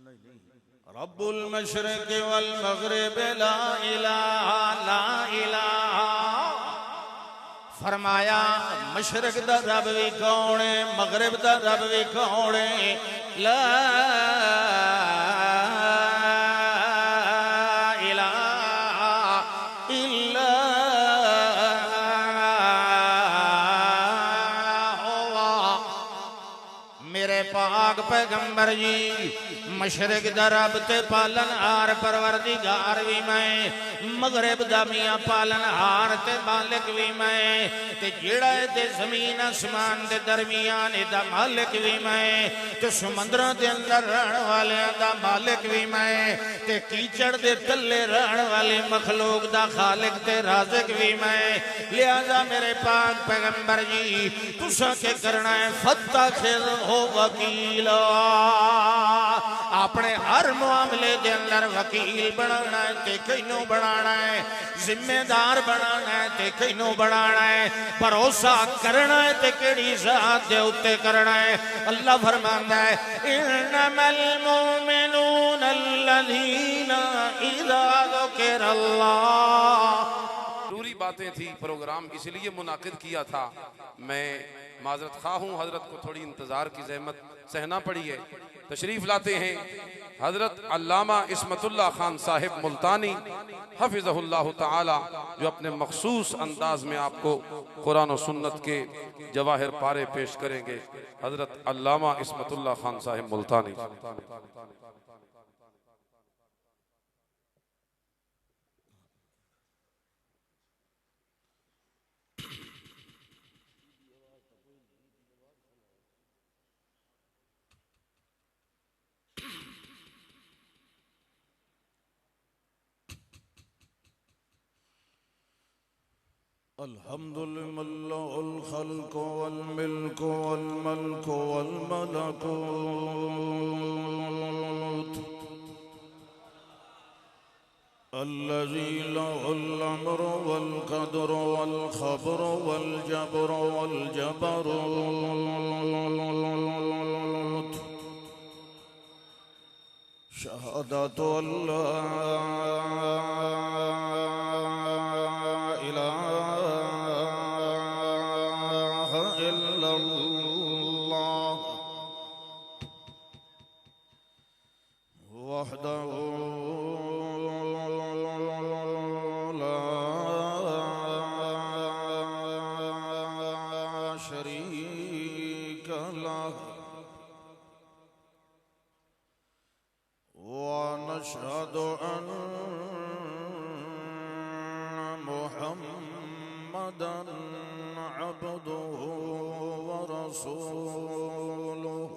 رب المشرق والمغرب لا الہ فرمایا مشرق دا رب بھی کون ہے مغرب دا رب بھی کون ہے لا الہ الا ہوا میرے پاک پیغمبر جی مشرق دا رب تے پالن ہار پروردگار بھی میں مغرب دا میاں پالن ہار تے مالک بھی میں تے جڑا تے زمین آسمان دے درمیان دا مالک بھی میں تے سمندراں دے اندر رہن والے دا مالک بھی میں تے کیچڑ دے تلے رہن والے مخلوق دا خالق تے رازق بھی میں لہذا میرے پاک پیغمبر جی تسا کے کرنا ہے فتخذ ہو وکیلا اپنے ہر معاملے دے اندر وکیل بنانا ہے تے کینوں بنانا ہے ذمہ دار بنانا ہے تے کینوں بنانا ہے بھروسہ کرنا ہے تے کیڑی ذات دے اوتے کرنا ہے اللہ فرماندا ہے انما المؤمنون الذین اذا ذکر اللہ ضروری باتیں تھی پروگرام اس لیے منعقد کیا تھا میں معذرت خواہ ہوں حضرت کو تھوڑی انتظار کی زحمت سہنا پڑی ہے تشریف لاتے ہیں حضرت علامہ عصمت اللہ خان صاحب ملتانی حفظہ اللہ تعالی جو اپنے مخصوص انداز میں آپ کو قرآن و سنت کے جواہر پارے پیش کریں گے حضرت علامہ عصمت اللہ خان صاحب ملتانی الحمد لله الخلق والملك والملك والملكوت الذي له الأمر والقدر والخبر والجبر والجبروت شهادة أن لا وحده لا شريك له ونشهد أن محمدًا عبده ورسوله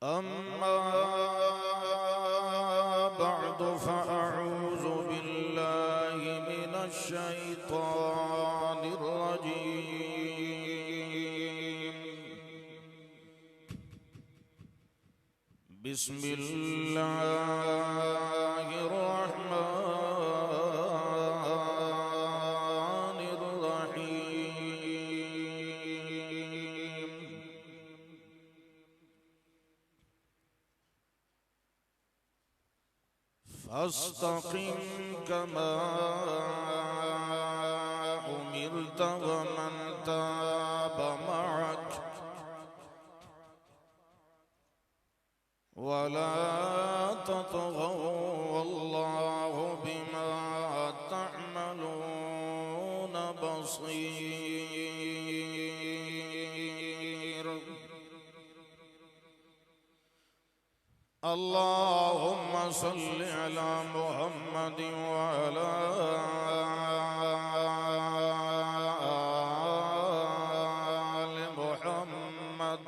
أما بعد فأعوذ بالله من الشيطان الرجيم بسم الله الرحمن الرحيم فاستقم كما أمرت ومن تاب معك ولا تطغوا والله بما تعملون بصير اللهم صل على محمد وعلى آل محمد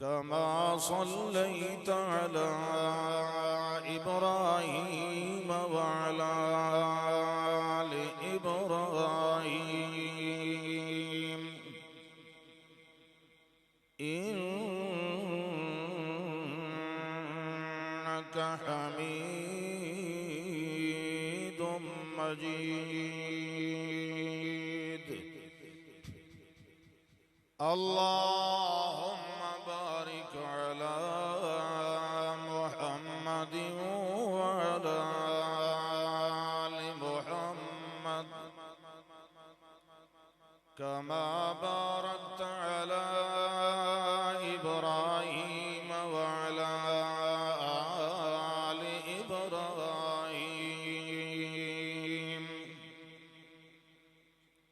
كما صليت على إبراهيم وعلى آل إبراهيم إنك حميد مجيد اللهم بارك على محمد وعلى آل محمد كما باركت على إبراهيم وعلى آل إبراهيم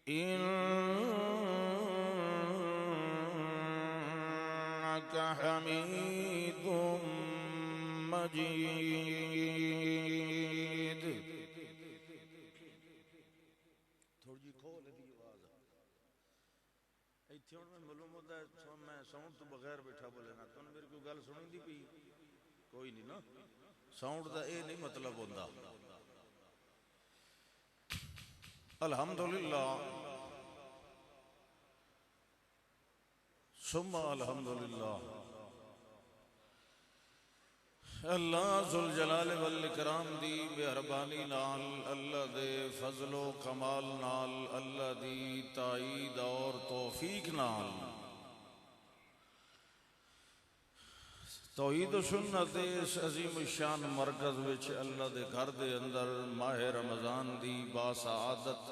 إنك حميد مجيد. تھوڑی جی کھول دی آواز ایتھے ہن میں معلوم ہوتا ہے میں ساؤنڈ تو بغیر بیٹھا بولے نا تو میری کوئی گل سنی دی پئی کوئی نہیں نا ساؤنڈ دا اے نہیں مطلب ہوندا. الحمدللہ ثم الحمدللہ. اللہ ذوالجلال والاکرام دی مہربانی نال اللہ دے فضل و کمال نال اللہ دی تائید اور توفیق نال توحید و سنت اس عظیم الشان مرکز وچ اللہ دے گھر دے اندر ماہ رمضان دی باسعادت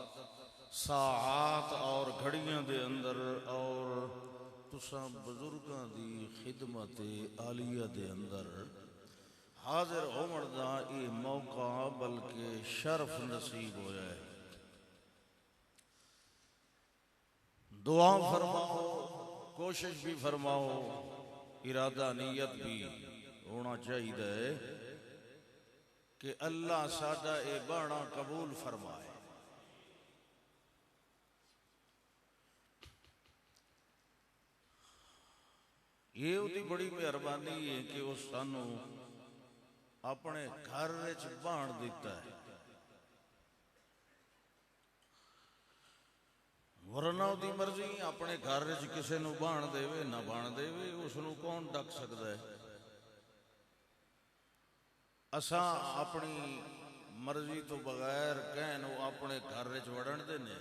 ساعات اور گھڑیاں دے اندر اور تساں بزرگاں دی خدمت عالیہ دے اندر حاضر عمر دا یہ موقع بلکہ شرف نصیب ہویا ہے. دعا فرماؤ کوشش بھی فرماؤ ارادہ نیت بھی ہونا چاہیے کہ اللہ ساڈا اے بانا قبول فرمائے. یہ اُدی بڑی مہربانی ہے کہ وہ سانو اپنے گھر وچ بان دیتا ہے ورنہ دی مرضی اپنے گھر وچ کسے نو بان دے نہ بان دے اس نو کون ڈک سکتا ہے. اساں اپنی مرضی تو بغیر کہنو اپنے گھر وچ وڑن دینے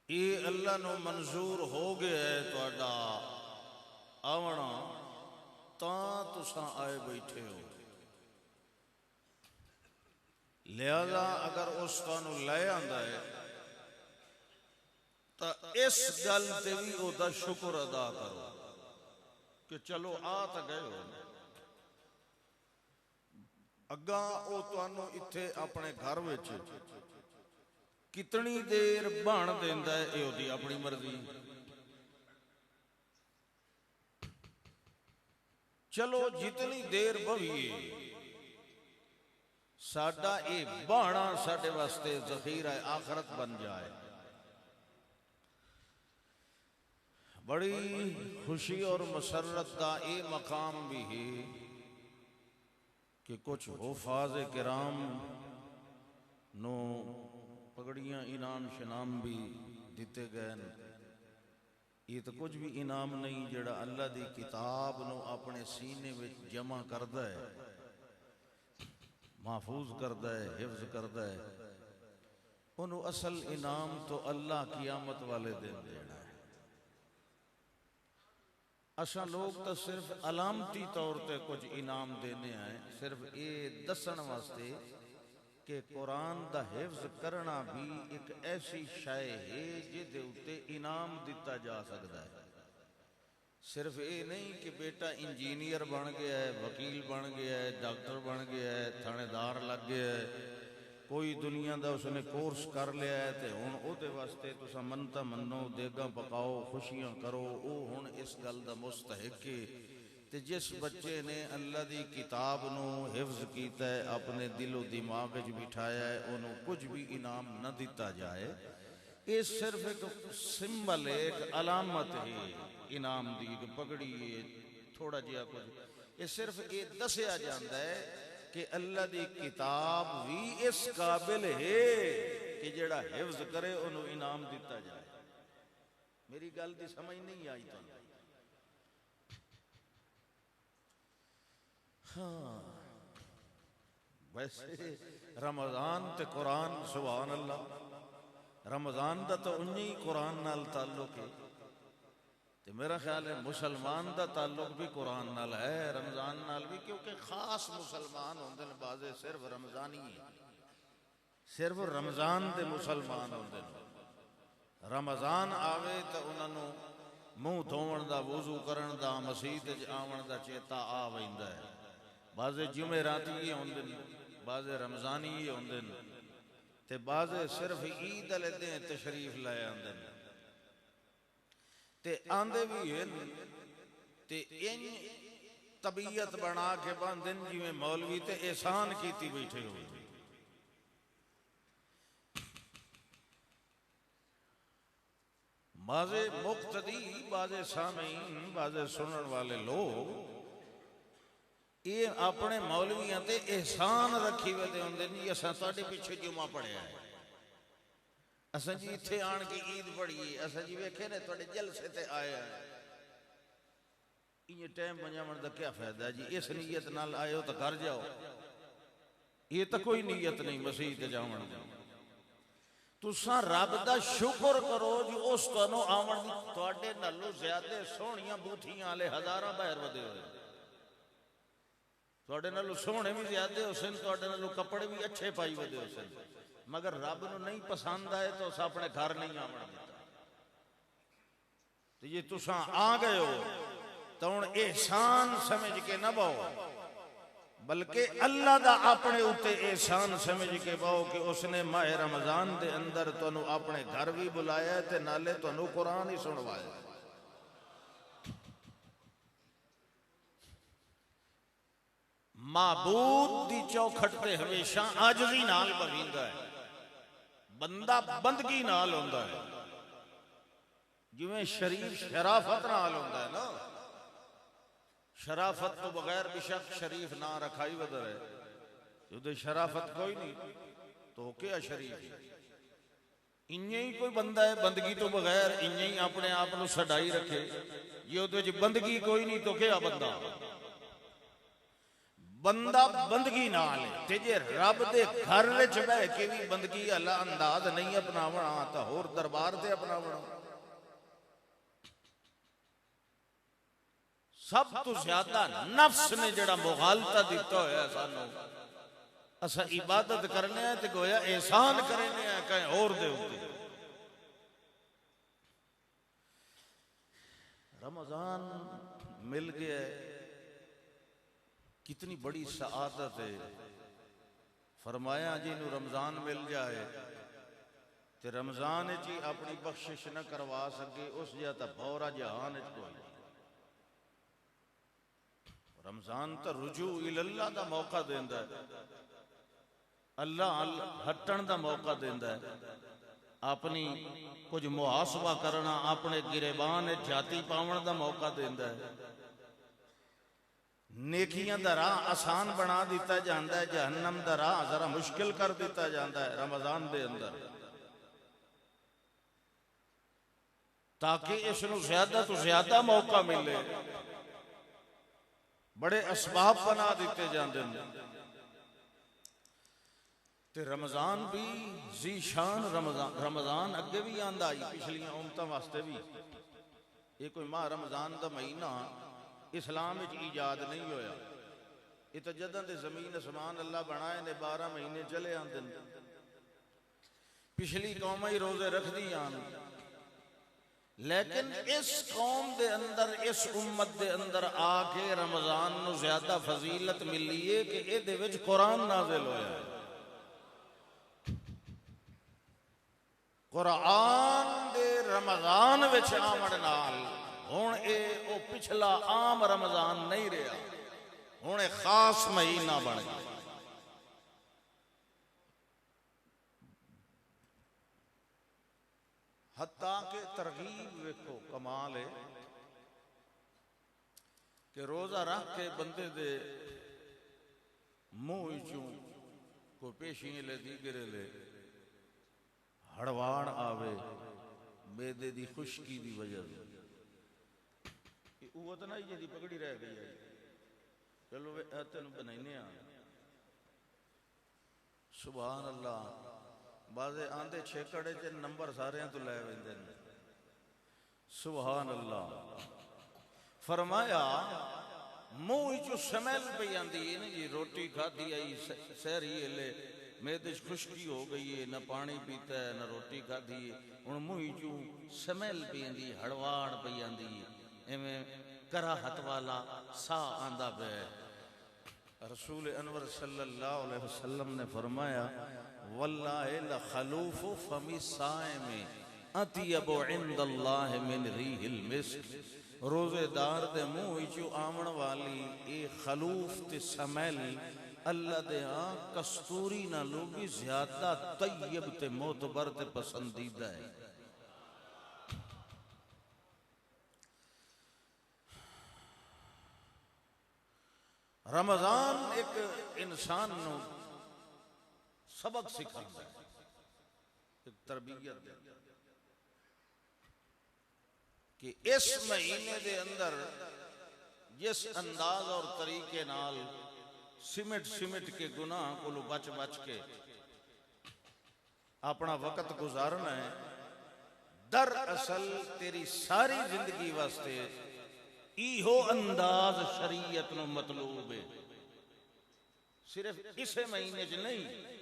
یہ اللہ نو منظور ہو گیا ہے تہاڈا آونا تاں تساں آئے بیٹھے ہو. لہذا اگر اس تانوں لے آندا ہے تا اس گل تے بھی او دا شکر ادا کرو کہ چلو آ تا گئے ہو. اگاں او تانوں اتھے اپنے گھر وچ کتنی دیر بان دیندا ہے اے دی اپنی مرضی. چلو جتنی دیر بھویے ساڈا اے بانا ساڈے واسطے ذخیرہ آخرت بن جائے. بڑی خوشی اور مسرت کا اے مقام بھی ہے کہ کچھ حفاظ کرام نو پگڑیاں انعام شنام بھی دیتے گئے. یہ تو کچھ بھی انعام نہیں جڑا اللہ دی کتاب نو اپنے سینے وچ جمع کردا ہے محفوظ کردا ہے حفظ کردا ہے انہوں اصل انعام تو اللہ قیامت والے دن دینا ہے. اساں لوگ تو صرف علامتی طور تے کچھ انعام دینے آئے صرف یہ دسن واسطے کہ قرآن دا حفظ کرنا بھی ایک ایسی شے ہے جدے اتے انعام دیتا جا سکتا ہے. صرف یہ نہیں کہ بیٹا انجینئر بن گیا ہے وکیل بن گیا ہے ڈاکٹر بن گیا ہے تھانے دار لگ گیا ہے کوئی دنیا دا اس نے کورس کر لیا ہے تے ہن او دے واسطے تساں منتا منو دیگاں پکاؤ خوشیاں کرو او ہن اس گل دا مستحق ہے. تے جس بچے نے اللہ دی کتاب نو حفظ کیتا ہے اپنے دل و دماغ وچ بٹھایا ہے انہوں کچھ بھی انعام نہ دیتا جائے. یہ صرف ایک سمبل ہے ایک علامت ہے انعام دی کہ پگڑی ہے تھوڑا جہا کچھ یہ صرف یہ دسیا جاتا ہے کہ اللہ دی کتاب بھی اس قابل ہے کہ جڑا حفظ کرے انہوں انعام دیتا جائے. میری گل دی سمجھ نہیں آئی تو ہاں ویسے رمضان تے قرآن سبحان اللہ رمضان دا تو انہی قرآن نال تعلق ہے، تو میرا خیال ہے مسلمان دا تعلق بھی قرآن نال ہے، رمضان نال بھی، کیونکہ خاص مسلمان ہوندے نے بازے صرف رمضانی ہیں، صرف رمضان دے مسلمان ہوندے نے۔ رمضان آوے تو انہوں منہ دھوون دا، وضو کرن دا، مسجد وچ آون دا چیتا آ ویندا ہے۔ بازے جمعراتی ہی ہوندے نے، بازے رمضانی ہی ہوندے نے، تے بازے صرف عید والے دن تشریف لے آندے نے، تے آندے بھی ہیں تے ان طبیعت بنا کے باندھن جویں مولوی تے احسان کیتی بیٹھے ہوئے۔ بازے مقتدی، بازے سامعین، بازے سنن والے لوگ یہ اپنے مولویاں تے احسان رکھی ہوئے دے ہوندے نہیں، اساں تواڈے پیچھے جمعہ پڑھیا ہے، اساں جی اتھے آن کے عید پڑھی، اساں جی ویکھے نے تواڈے جلسے تے آئے ہیں، یہ ٹائم بنجاون دا کیا فائدہ ہے جی؟ اس نیت نال آئے ہو تو گھر جاؤ، یہ تو کوئی نیت نہیں مسیح تے جاون دی۔ تساں رب دا شکر کرو جو اس تانوں آون دی تواڈے نالوں زیادہ سونیاں بوتھیاں والے ہزاراں باہر ودے ہوئے، تواڈے نالوں سونے بھی زیادہ حسن، تواڈے نالوں کپڑے بھی اچھے پائی ودے حسن، مگر رب نو نہیں پسند آئے تو اس اپنے گھر نہیں آون دیتا۔ تو یہ تساں آ گئے ہو تو ہن احسان سمجھ کے نہ بہو، بلکہ اللہ دا اپنے اوتے احسان سمجھ کے بہو کہ اس نے ماہ رمضان دے اندر تانوں اپنے گھر بھی بلایا تے نالے تانوں قرآن ہی سنوایا۔ معبود دی چوکھٹ تے ہمیشہ عاجزی نال بویندا ہے، بندہ بندگی نال ہوندا ہے، جویں شریف شرافت نال ہوندا ہے نا، شرافت تو بغیر بشک شریف نہ رکھائی ودر ہے، جو شرافت کوئی نہیں تو کیا شریف، انہیں ہی کوئی بندہ ہے بندگی تو بغیر، انہیں ہی اپنے آپ نو سڈائی رکھے، یہ تو بندگی کوئی نہیں تو کیا بندہ، بندہ بندگی نال ہے، تے جے رب دے گھر وچ بیٹھ کے بھی بندگی اللہ انداز نہیں اپناونا تا ہور دربار تے اپناونا۔ سب تو زیادہ نفس نے جڑا مغالطہ دیتا ہویا سانو، اسا عبادت کرنے ہیں تے گویا احسان کرنے ہیں کہیں اور دے ہوتے۔ رمضان مل گیا ہے، کتنی بڑی سعادت ہے، فرمایا جنہوں رمضان مل جائے تے رمضان جی اپنی بخشش نہ کروا سکے اس جاتا بھورا جہان کوئی۔ رمضان تا رجوع اللہ دا موقع دیندا ہے، اللہ ہٹن دا موقع دیندا ہے، اپنی کچھ محاسبہ کرنا، اپنے گریبان جاتی پاون دا موقع دیندا ہے، نیکیاں دا راہ آسان بنا دیتا جاندا ہے، جہنم دا راہ ذرا مشکل کر دیتا جاندا ہے رمضان دے اندر، تاکہ اس نو زیادہ تو زیادہ موقع ملے، بڑے اسباب بنا دیتے جاندے ہیں۔ تے رمضان بھی ذی شان، رمضان اگے بھی آندا آئی پچھلیاں امتاں واسطے بھی، یہ کوئی ماہ رمضان دا مہینہ اسلام وچ ایجاد نہیں ہویا، یہ تو جدوں دے زمین اسمان اللہ بنائے نے 12 مہینے چلے آندے، پچھلی قوم ہی روزے رکھ دی آن، لیکن اس قوم دے اندر، اس امت دے اندر آ کے رمضان نو زیادہ فضیلت ملی ہے کہ اے دے وچ قرآن نازل ہویا ہے۔ قرآن دے رمضان وچ آمن نال ہن اے او پچھلا عام رمضان نہیں رہا، ہن اے خاص مہینہ بن گیا۔ حتیٰ کہ ترغیب ویکھو کمال ہے کہ روزہ رکھ کے بندے دے منہ چوں کوئی پیشیں لے دیگرے لے ہڑوان آوے میدے دی خشکی دی وجہ وہ تو نہیں جی پکڑی رہ گئی ہے، چلو تینوں بنائینے آ، سبحان اللہ، بازے آندے چھیکڑے چ نمبر سارے تو لے ویندے نے سبحان اللہ فرمایا منہ چو سمیل پہ آندی ہے جی روٹی کھادی آئی سہری لے میدے خشکی ہو گئی ہے نہ پانی پیتا ہے نہ روٹی کھادی ہے ان منہ چو سمیل پہ آندی ہڑواڑ پہ آندی ہے ایمیں کراہت والا سا آندہ پہ رسول انور صلی اللہ علیہ وسلم نے فرمایا واللہ لخلوف فمی صائم اطیب عند اللہ من ریح المسک روزے دار دے منہ چو آمن والی اے خلوف تے سمیل اللہ دے ہاں کستوری نہ لوگی زیادہ طیب تے معتبر تے پسندیدہ ہے رمضان ایک انسان نو سبق سکھاتا ہے ایک تربیت ہے کہ اس مہینے دے اندر جس انداز اور طریقے نال سمٹ کے گناہ کو لو بچ کے اپنا وقت گزارنا ہے در اصل تیری ساری زندگی واسطے ایہو انداز شریعت نو مطلوب ہے صرف اسے مہینے جو نہیں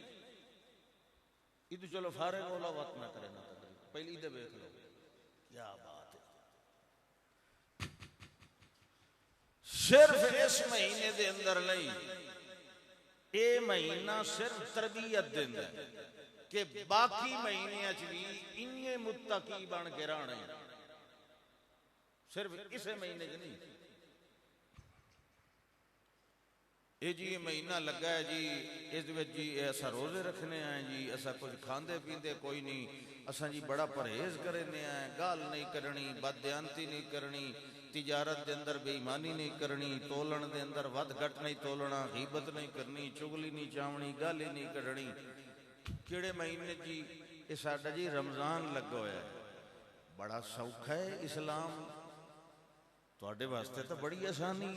یہ تو چلو فارغ والا وقت نہ کرے نہ پہلی دے بیٹھ لو کیا بات ہے صرف اس مہینے دے اندر نہیں اے مہینہ صرف تربیت دیندا ہے کہ باقی مہینے بھی انہیں متقی بن کے رہنا ہے صرف اسے مہینے کے نہیں اے جی یہ مہینہ لگا ہے جی اس وقت جی ایسا روزے رکھنے آئے جی ایسا کچھ کھاندے پیندے کوئی نہیں اسا جی بڑا پرہیز کرنے آئے گال نہیں کرنی بددیانتی نہیں کرنی تجارت دے اندر بے ایمانی نہیں کرنی تولن دے اندر ود گھٹ نہیں تولنا غیبت نہیں کرنی چگلی نہیں چاونی گالی نہیں کرنی کیڑے مہینے جی یہ ساڈا جی رمضان لگا ہوا ہے بڑا سوکھا ہے اسلام تواڈے واسطے تو بڑی آسانی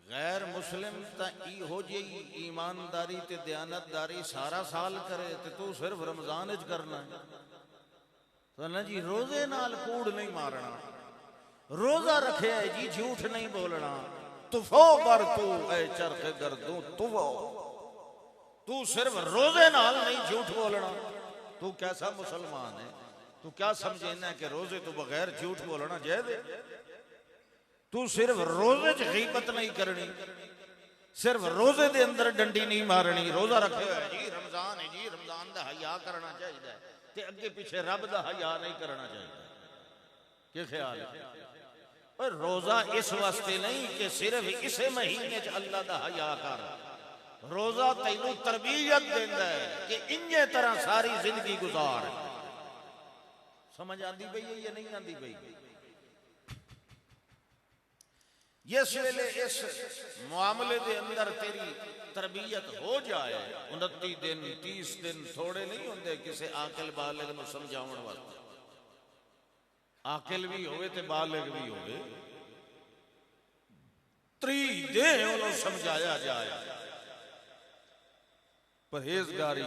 غیر مسلم تا ای ہو جئی ایمانداری تے دیانتداری سارا سال کرے تے تو صرف رمضان اچ کرنا ہے تو نا جی روزے نال کوڑ نہیں مارنا روزہ رکھے ہے جی جھوٹ نہیں بولنا تفو بر تو اے چرخ گردوں تو صرف روزے نال نہیں جھوٹ بولنا تو کیسا مسلمان ہے تو کیا سمجھنا ہے کہ روزے تو بغیر جھوٹ بولنا جائز ہے تو صرف روزے چ غیبت نہیں کرنی صرف روزے دے اندر ڈنڈی نہیں مارنی روزہ رکھے ہوئے جی رمضان ہے جی رمضان دا حیا کرنا چاہیے تے اگے پیچھے رب دا حیا نہیں کرنا چاہیے کیا خیال ہے اور روزہ اس واسطے نہیں کہ صرف اسے مہینے چ اللہ دا حیا کر روزہ تینوں تربیت دیندا ہے کہ انجے طرح ساری زندگی گزار سمجھ آندی پئی ہے یا نہیں آندی پئی جس ویلے اس معاملے دے اندر تیری تربیت ہو جائے 29 دن 30 دن تھوڑے نہیں ہوندے کسے عاقل بالغ نو سمجھاون واسطے عاقل بھی ہوئے تے بالغ بھی ہوئے 30 دن انہوں سمجھایا جائے پرہیزگاری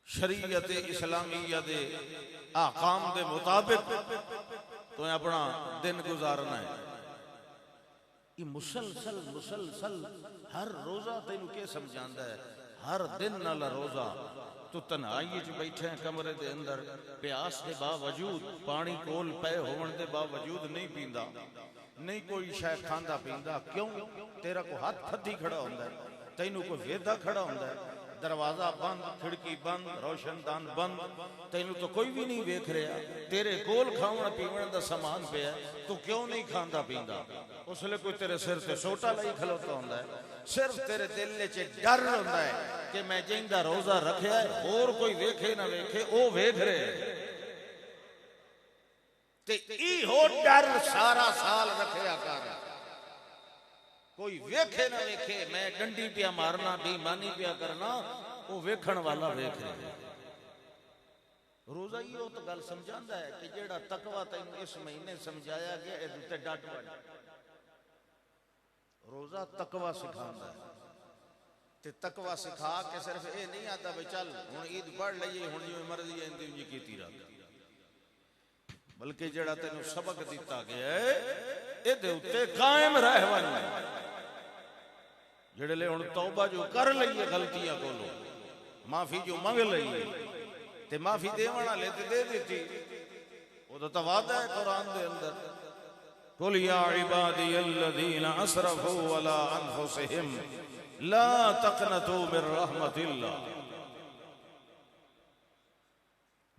شریعت اسلامیہ دے احکام دے مطابق تو اپنا دن گزارنا ہے یہ مسلسل ہر روزہ تینوں کے سمجھاندا ہے ہر دن نالا روزہ تو تنہائی جو بیٹھے ہیں کمرے دے اندر پیاس دے باوجود پانی کول پے ہون دے باوجود نہیں پیندا نہیں کوئی شے کھاندا پیندا کیوں تیرا کو ہاتھ تھدی کھڑا ہوندا ہے تینوں کو ویدا کھڑا ہوندا ہے دروازہ بند کھڑکی بند روشن دان بند تینوں تو کوئی بھی نہیں ویکھ رہا تیرے کول کھاون پیون دا سامان پیا تو کیوں نہیں کھاندا پیندا اس لئے کوئی تیرے سر تے سوٹا لئی کھلوتا ہوندا ہے صرف تیرے دل وچ ڈر ہوندا ہے کہ میں جیندا روزہ رکھیا ہے اور کوئی ویکھے نہ ویکھے او ویکھ رہے تے ای ہو ڈر سارا سال رکھیا کر کوئی ویکھے نہ ویکھے میں ڈنڈی پیا مارنا بے ایمانی پیا کرنا وہ ویکھن والا ویکھ رہے روزہ ہی ہو تو گل سمجھاندا ہے کہ جیڑا تقوی تینوں اس مہینے سمجھایا گیا اے تے ڈٹ وج روزہ تقوی سکھاندا ہے تے تقوی سکھا کے صرف اے نہیں آتا بھئی چل ہن عید پڑھ لئیے ہن جو مرضی ہے انجی کیتی رہا، بلکہ جڑا تینوں سبق دیتا گیا ہے اے دے اتے قائم رہ ون، جڑے لے ہن توبہ جو کر لئیے غلطیاں کو لو معافی جو منگ لئیے تے معافی دے وانا لیتے دے دیتی، وہ تو وعدہ ہے قرآن دے اندر قل یا عبادی الذین اسرفوا علی انفسہم لا تقنطوا من رحمت اللہ۔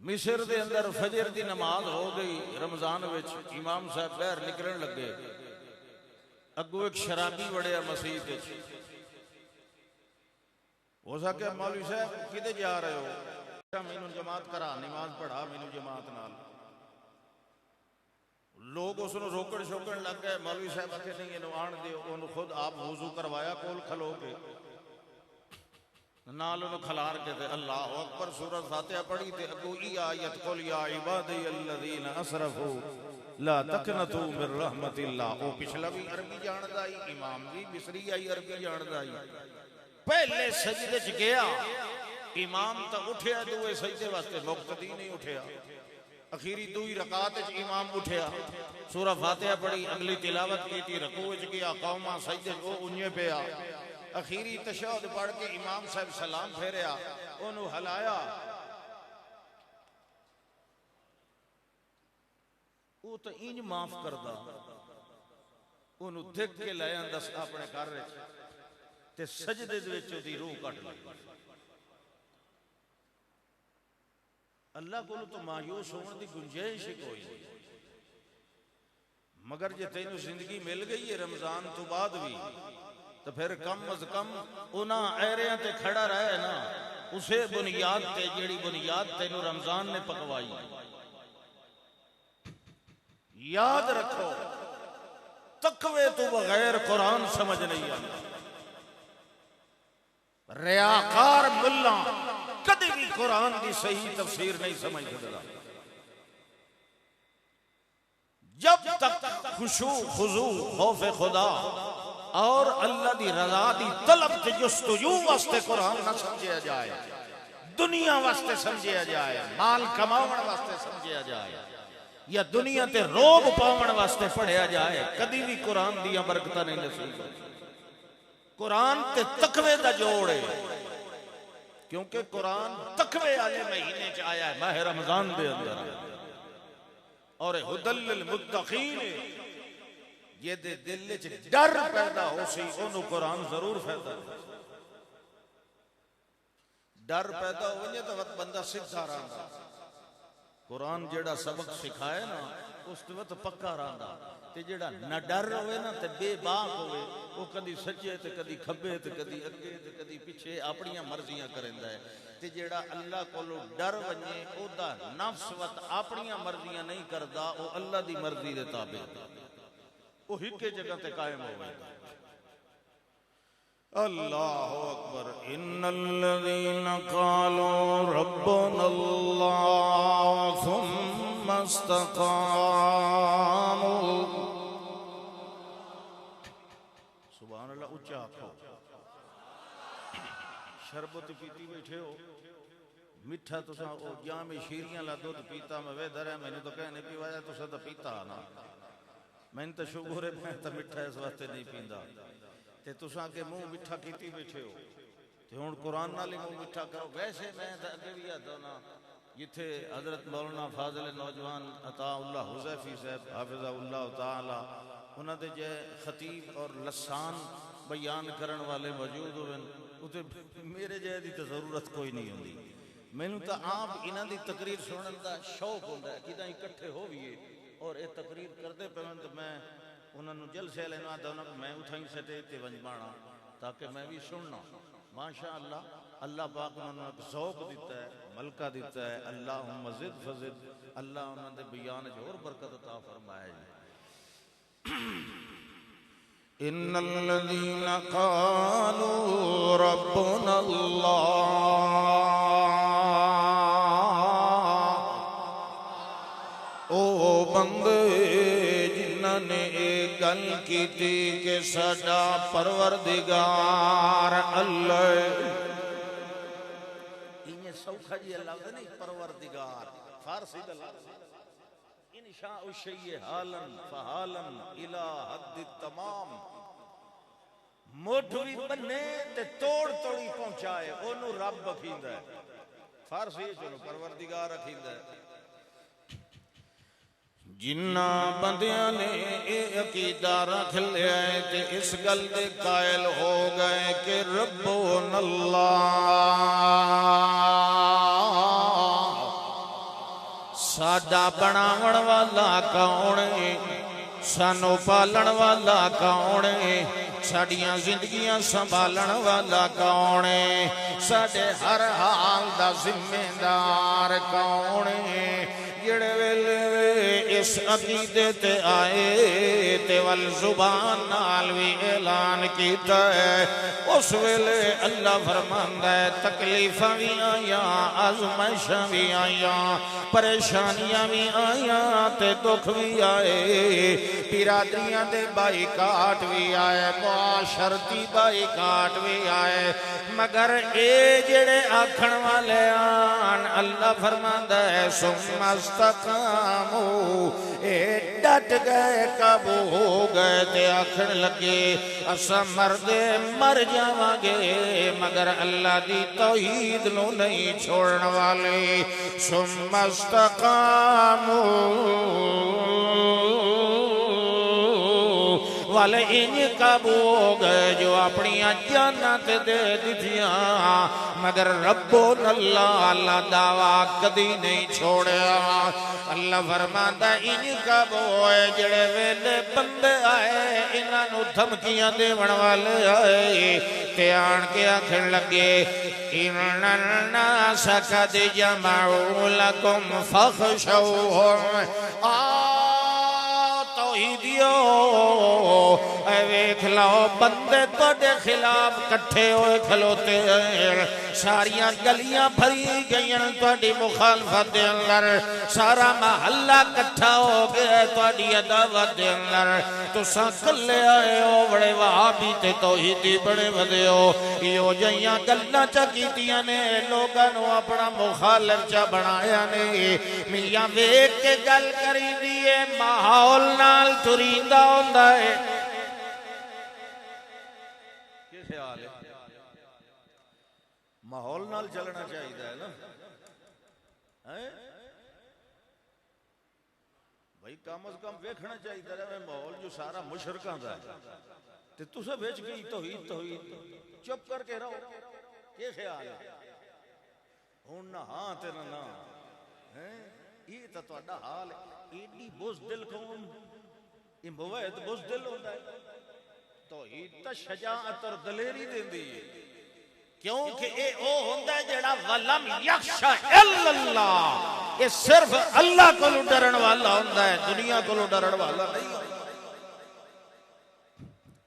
مصر دے اندر فجر دی نماز ہو گئی رمضان وچ، امام صاحب باہر نکلن لگے، اگو ایک شرابی وڑیا مسجد وچ، ہو سکے مولوی صاحب کدے جا رہے ہو؟ مینوں جماعت کرا، نماز پڑھا مینوں جماعت نال۔ لوگ اس نے روکڑ شوکڑ لگ گئے، مولوی صاحب آکے نہیں انہوں آن دے، انہوں خود آپ وضو کروایا کول کھلو کے نال انہوں کھلار کے دے اللہ اکبر سورۃ فاتحہ پڑھی تے اگو ای آیت قل یا عبادی الذین اسرفوا لا تقنطوا من رحمت اللہ۔ او پچھلا بھی عربی جاندائی، امام بھی مصری آئی عربی جاندائی، پہلے سجدے چ گیا امام تا اٹھیا دوئے سجدے واسطے مقتدی نہیں اٹھیا، اخیری دوئی رکعت وچ امام اٹھیا سورہ فاتحہ پڑھی، اگلی تلاوت کی تھی، رکوع وچ گیا قوما سجدے او انجے پیا، اخیری تشہد پڑھ کے امام صاحب سلام پھیریا، انہوں ہلایا، او تو انج معاف کردہ، انہوں دھک کے لائے اندس اپنے کر رہے تے سجدے دوچو دی روح کٹ لگا۔ اللہ کو تو مایوس ہونے دی گنجائش ہی کوئی نہیں، مگر جے تینوں زندگی مل گئی ہے رمضان تو بعد بھی تو پھر کم از کم انہاں ایریاں تے کھڑا رہے نا، اسے بنیاد تے جیڑی بنیاد تینوں رمضان نے پکوائی۔ یاد رکھو تقوی تو بغیر قرآن سمجھ نہیں آتا، ریاکار ملا کدی بھی قرآن دی صحیح تفسیر نہیں سمجھ سکتا۔ جب تک خشوع خضوع خوف خدا اور اللہ دی رضا دی طلب تے جستجو واسطے قرآن نہ سمجھیا جائے، دنیا واسطے سمجھیا جائے، مال کماون واسطے سمجھیا جائے یا دنیا تے روب پاون واسطے پڑھیا جائے، کدی بھی قرآن دیا برکتہ نہیں نصیب۔ قرآن تے تقوی دا جوڑے، کیونکہ قرآن تقوی والے مہینے چ آیا ہے، ماہ رمضان دے اندر، اور ہدی للمتقین، یہ دے دل چ ڈر پیدا ہو سی انہوں قرآن ضرور فائدہ ہے۔ ڈر پیدا ہوئے تو وقت بندہ سکھا رہا، قرآن جڑا سبق سکھائے نا اس وقت پکا رہا، تے جڑا نہ ڈر ہوئے نا تے بے باک ہوئے، وہ کدی سجے تے کدی کھبے تے کدی اگے تے کدی پیچھے اپنیاں مرضیاں کرندا ہے، تے جڑا اللہ کولو ڈر ونجے او دا نفس وقت اپنیاں مرضیاں نہیں کردا، او اللہ دی مرضی دے تابع، وہ ہکے جگہ تے قائم ہوئے۔ اللہ اکبر، ان الذین قالوا ربنا اللہ ثم استقاموا، سبحان اللہ، اچھا آکھو، شربت پیتی بیٹھے ہو، مٹھا تو سا جام شیریاں لا دودھ پیتا میں ویدر ہے، میں نے تو کہنے پیوایا تو سا تو پیتا آنا، میں نے تو شکر ہے میں تو مٹھا اس واسطے نہیں پیندا، تے تساں کے منہ مٹھا کیتی بیٹھے ہو، تے ہن قرآن نال منہ مٹھا کرو۔ ویسے میں اگے بھی آتا نا، جتھے حضرت مولانا فاضل نوجوان عطا اللہ حذیفی صاحب حافظہ اللہ تعالی انہاں دے جے خطیب اور لسان بیان کرن والے موجود ہوئے، اتے میرے جے دی تو ضرورت کوئی نہیں ہوندی، مینوں تو آپ انہاں دی تقریر سنن دا شوق ہوندا ہے، کداں اکٹھے ہوئیے اور اے تقریر کردے پہن تو میں انہوں نے جلسے لینا دونا کہ میں اٹھائیں سٹے تے ونجبانا تاکہ میں بھی سننا۔ ماشاءاللہ اللہ پاک انہوں نے ایک ذوق دیتا ہے، ملکہ دیتا ہے، اللہم زد فزد، اللہ انہوں نے بیان جو اور برکت عطا فرمائے۔ ان الذین قالوا ربنا اللہ، او بندے انہاں نے ایک گل کی تھی کہ ساڈا پروردگار اللہ یہ سوکھا جی لفظ نہیں پروردگار فارسی کا لفظ انشاء الشیء حالا فحالا الى حد التمام مٹھ بھی بنے تے توڑ توڑی پہنچائے انہوں رب اکھیندہ ہے فارسی چلو پروردگار اکھیندہ ہے جنہ بندیاں نے اے عقیدہ رکھ لیا ہے تے اس گل دے قائل ہو گئے کہ ربون اللہ ساڈا بناون والا کون ہے سانو پالن والا کون ہے ساڈیاں زندگیاں سنبھالن والا کون ہے ساڈے ہر حال دا ذمہ دار کون ہے جڑے ویلے اس عقیدے تے آئے تے والزبان نال بھی اعلان کیتا ہے اس ویلے اللہ فرماندا ہے تکلیفاں بھی آیاں آزمائشاں بھی آیاں پریشانیاں بھی آیاں تے دکھ بھی آئے برادریاں دے بائی کاٹ بھی آئے معاشرتی بائی کاٹ بھی آئے مگر اے جڑے آکھن والے آن اللہ فرماندا ہے ثم استقاموا اے ڈٹ گئے قابو ہو گئے تے آکھن لگے اسا مردے مر جاواں گے مگر اللہ دی توحید نو نہیں چھوڑن والے ثم استقاموا والے ان قابو ہو گئے جو اپنی جانت دے دیتیاں مگر ربون اللہ دعویٰ کدی نہیں چھوڑیا اللہ فرماندا ان قابو ہوئے جڑے ویلے بندے آئے انہاں نو دھمکیاں دیون والے آئے تے آن کے آکھن لگے ان الناس قد جمعوا لکم فاخشوہم توحیدیو اے ویکھ لاؤ بندے توڑے خلاف کٹھے ہوئے کھلوتے ہیں ساریاں گلیاں بھری گئیں توڑی مخالفت دے اندر سارا محلہ کٹھا ہو گیا توڑی عداوت دے اندر تو ساکلے آئے ہو بڑے وہابی تے توحیدی بڑے بدے ہو یہ جائیاں گلنا چکیتیاں نے لوگانو اپنا مخالف چا بنایا نے میاں ویک کے گل کری دیئے ماحول نال تریندہ ہوندہ ہے کیا خیال ہے ماحول نال چلنا چاہیے ہے نا بھئی کم از کم ویکھنا چاہیے ہے ماحول جو سارا مشرکاں دا ہے تے تُسے بیچ گئی توحید چپ کر کے رہو کیا خیال ہے ہون نہ ہاں تے نہ نا یہ تا تو اڈا حال ہے ایڈی بزدل قوم یہ موید بزدل ہوتا ہے توحید تا شجاعت اور دلیری دیں دی کیونکہ اے او ہوندہ ہے جڑا ولم یخشا الا اللہ یہ صرف اللہ کو ڈرن والا ہوندہ ہے دنیا کو ڈرن والا نہیں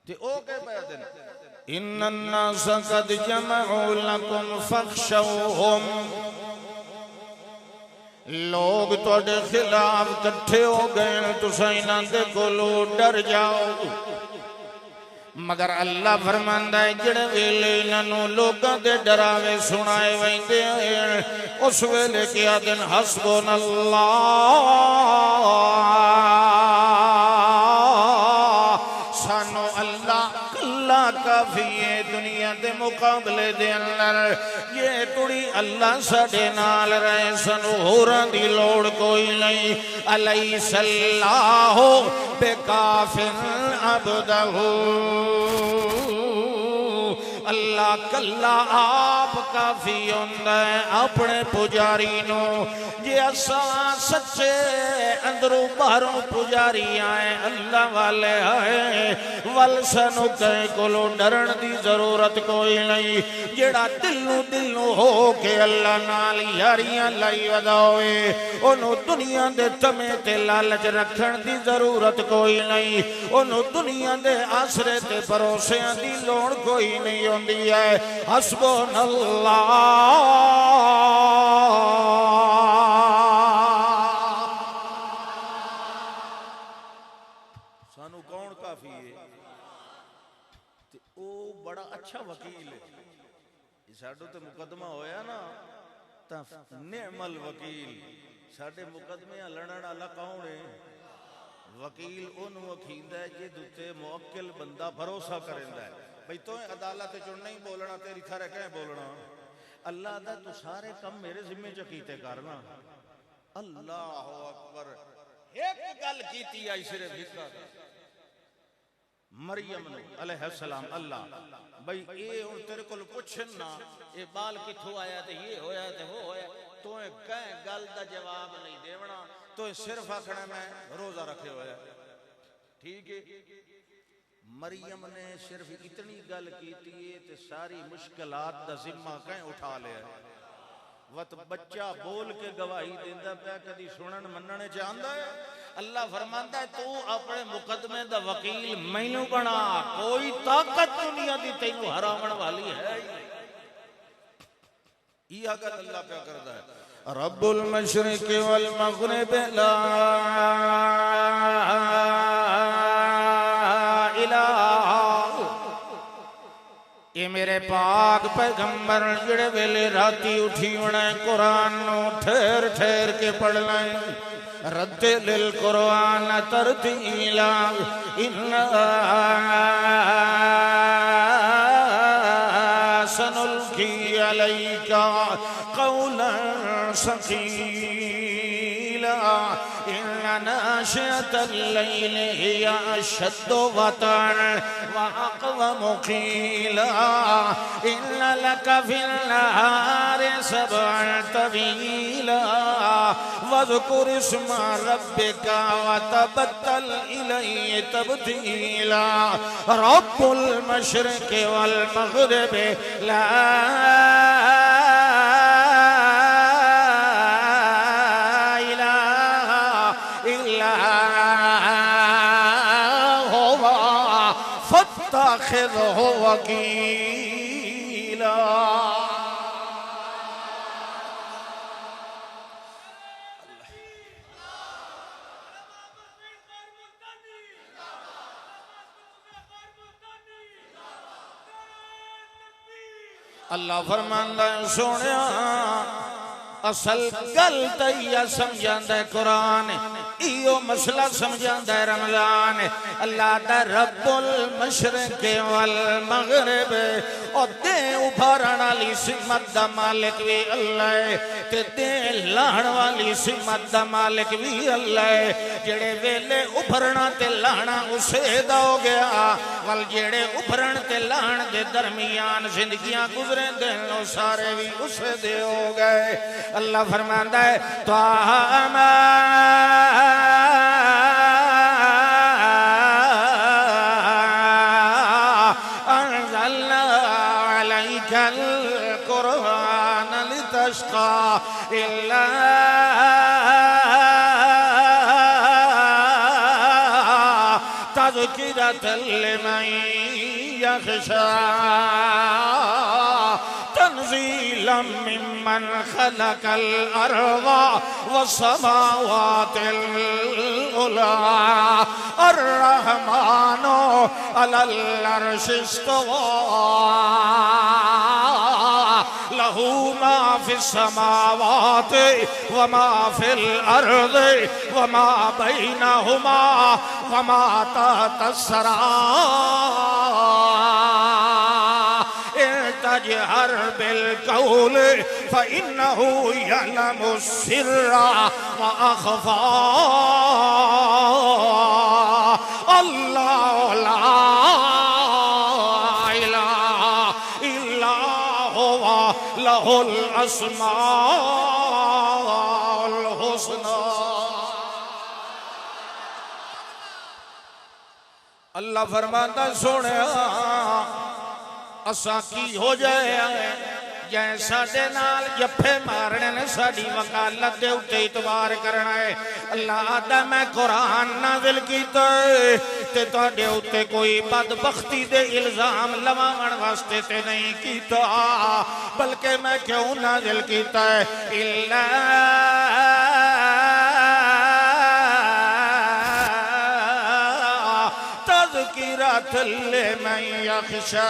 تے او کے پیدن ان الناس قد جمعوا لکم فاخشوہم لوگ توڑے خلاف کٹھے ہو گئے تو سینہ دے کلو ڈر جاؤ مگر اللہ فرماندہ ہے جڑے ویلے انہوں لوگاں دے ڈراوے سنائے ویندے ہیں اس ویلے کیا دن حسبون اللہ سانو اللہ اللہ کافی ہے دنیا دے مقابلے دے اندر یہ توڑی اللہ ساڑے نال رہے سنوران دی لوڑ کوئی نہیں علیس اللہ بے کافن عبدہو اللہ کلا آپ کافی ہوندہ ہے اپنے پجاری نو جی اساں سچے اندروں باہروں پجاری آئے اللہ والے آئے والسنو کہیں کلو ڈرن دی ضرورت کوئی نہیں جڑا دلو ہو کے اللہ نال یاریاں لائی ودا ہوئے انہوں دنیا دے تمہیں تے لالچ رکھن دی ضرورت کوئی نہیں انہوں دنیا دے آسرے تے پروسیاں دی لوڑ کوئی نہیں ہوندی ہے حسبون اللہ ساڈو تے مقدمہ ہویا نا تا نعم الوکیل ساڈے مقدمے لڑن والا کون ہے وکیل اونوں وکھیندا ہے جے دوتے موکل بندہ بھروسہ کریندا ہے بھئی تو عدالت چ نہیں بولنا تیری تھرے کہیں بولنا اللہ دا تو سارے کم میرے ذمہ چ کیتے کرنا اللہ اکبر ایک گل کیتی آئی صرف حصہ مریم نو علیہ السلام اللہ بھئی اے ہن تیرے کول پوچھن نا اے بال کتھوں آیا تے یہ ہویا تے وہ ہویا تو کہیں گل دا جواب نہیں دیونا تو صرف آکھنا میں روزہ رکھے ہویا ٹھیک ہے مریم نے صرف اتنی گل کیتی ہے تے ساری مشکلات دا ذمہ کہیں اٹھا لیا وقت بچہ بول کے گواہی دیندہ پیا کدی سنن مننے چاہندا ہے اللہ فرماندا ہے تو اپنے مقدمے دا وکیل مینوں بنا کوئی طاقت دنیا دی تینوں حرامن والی ہے یہ اگر اللہ پہ کرتا ہے رب المشرق والمغرب لا الہ یہ میرے پاک پیغمبر جڑے ویلے راتی اٹھی ہونا قرآن نو ٹھہر ٹھہر کے پڑھنا رتل القرآن ترتیلا سنلقي عليك قولا ثقيلا إن ناشئة الليل هي أشد وطئا وأقوم قيلا إن لك في النهار سبعا طويلا واذكر اسم ربك وتبتل إليه تبتيلا رب المشرق والمغرب لا إله إلا هو فاتخذه وكيلا اللہ فرماندا ہے سونیا اصل گل تیا سمجھاندا ہے قرآن ایو مسئلہ سمجھاندا ہے رمضان اللہ دا رب المشرق والمغرب اور دے ابھارن والی سمت دا مالک بھی اللہ ہے تے دے لاہن والی سمت دا مالک بھی اللہ ہے جڑے ویلے ابھرنا تے لاہنا اسے دا ہو گیا وال جڑے ابھرن تے لاہن دے درمیان زندگیاں گزریں دنوں سارے بھی اسے دے ہو گئے اللہ فرماندا ہے انزلنا عليك القرآن لتشقى إلا تذكرة لمن يخشى تنزيلا ممن خلق الأرض والسماوات العلى الرحمن على العرش استوى له ما في السماوات وما في الأرض وما بينهما وما تحت الثرى تجهر بالقول فإنه يعلم السر وأخفى الله لا إله إلا هو له الأسماء الحسنى اللہ فرماتا سنیا اساں کی ہو جائے جائیں ساڑھے نال جپے مارنے نے ساڑھی وکالت دے اٹھے اتبار کرنا ہے اللہ آدھا میں قرآن نازل کیتا ہے تے توڑے اٹھے کوئی بدبختی دے الزام لوامن واسطے تے نہیں کیتا بلکہ میں کیوں نازل کیتا ہے تذکرۃ لمن یخشی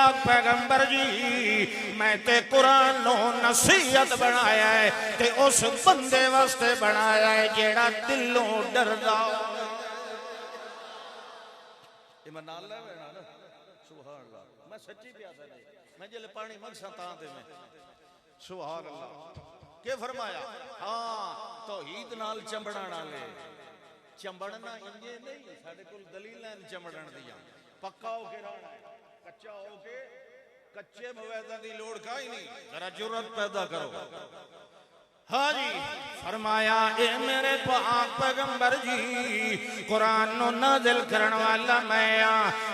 پاک پیغمبر جی میں تے قرآن نو نصیحت بنایا ہے تے اس بندے واسطے بنایا ہے جیڑا دلوں ڈردا ایمان اللہ ہے سبحان اللہ میں سچی پیاسا نہیں میں جلے پانی مقصد تاں دے میں سبحان اللہ کہ فرمایا ہاں توحید نال چمبڑانا لے چمبڑنا انجے نہیں ساڑھے کل دلیل ہیں چمبڑن دیا پکا ہو کے رہنا ہے کچا ہو کے کچے مویدہ دی لوڑ کا ہی نہیں ذرا جرت پیدا کرو ہاں جی فرمایا اے میرے پاک پیغمبر جی قرآن نو نازل کرن والا میں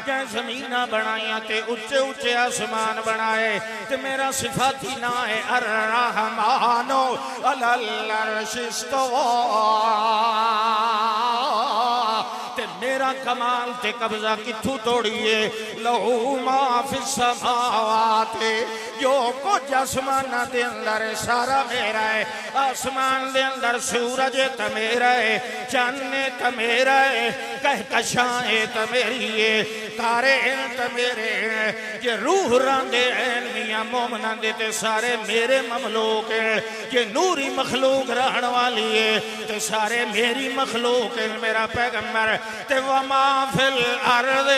کہ زمینہ بنائیاں تے اچھے اچھے آسمان بنائے تے میرا صفاتی نا ہے الرحمانو علی العرش استوا تے میرا کمال تے قبضہ کتھو توڑیے لہو ما فی السماوات جو کچھ آسمان دے اندر سارا میرا ہے آسمان دے اندر سورج تا میرا ہے چاند تا میرا ہے کہکشائیں تا میری ہے تارے تا میرے ہیں یہ روح راندے علمیاں مومنان دے تے سارے میرے مملوک ہیں یہ نوری مخلوق رہن والی ہے تے سارے میری مخلوق ہیں میرا پیغمبر تے وما فی الارض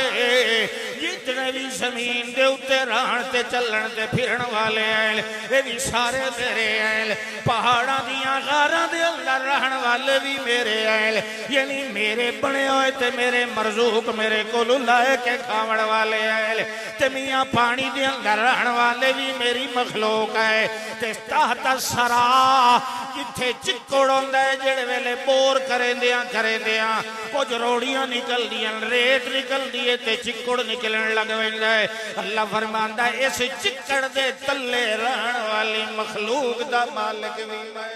جتنے بھی زمین دے اتے رہن تے چلن تے پھرن والے ہیں یہ بھی سارے میرے ہیں پہاڑاں دیاں غاراں دے اندر رہن والے بھی میرے ہیں یعنی میرے بنے ہوئے تے میرے مرزوق میرے کولو لائے کے کھاوڑ والے ہیں تے میاں پانی دے اندر رہن والے بھی میری مخلوق ہے تے تحت سرا کتھے چکڑ ہوندہ ہے جڑے ویلے بور کریں دیاں کچھ روڑیاں نکل دیاں ریت نکل دیئے تے چکڑ نکلن لگ ویندہ ہے اللہ فرماندہ ہے اس چکڑ دے تلے رہن والی مخلوق دا مالک بھی میں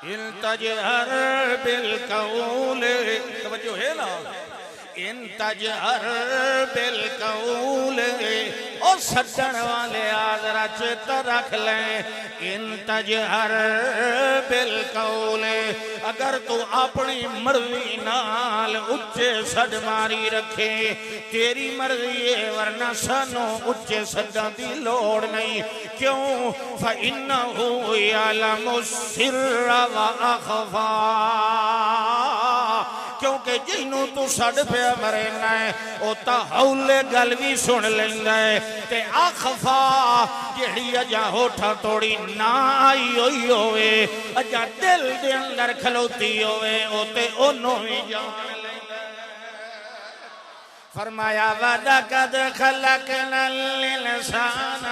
ان تجہر بالقول توجہ ہے نا ان تجہر بالقول او سجن والے آذرہ چیتا رکھ لیں ان تجہر بالقول اگر تو اپنی مرضی نال اچھے سڈ ماری رکھے تیری مرضی ہے ورنہ سانو اچھے سڈا دی لوڑ نہیں کیوں فَإِنَّهُ يَعْلَمُ السِّرَّ وَأَخْفَى کیونکہ جنوں تو سڑ پہ مرنا ہے او تا حولے گل بھی سن لیندہ ہے تے اخفا جہی اجا ہوٹھا توڑی نہ آئی ہوئی ہوئے اجا دل دے اندر کھلوتی ہوئے او تے انہوں ہی جان لیندہ ہے فرمایا وَلَقَدْ خَلَقْنَا الْإِنسَانَ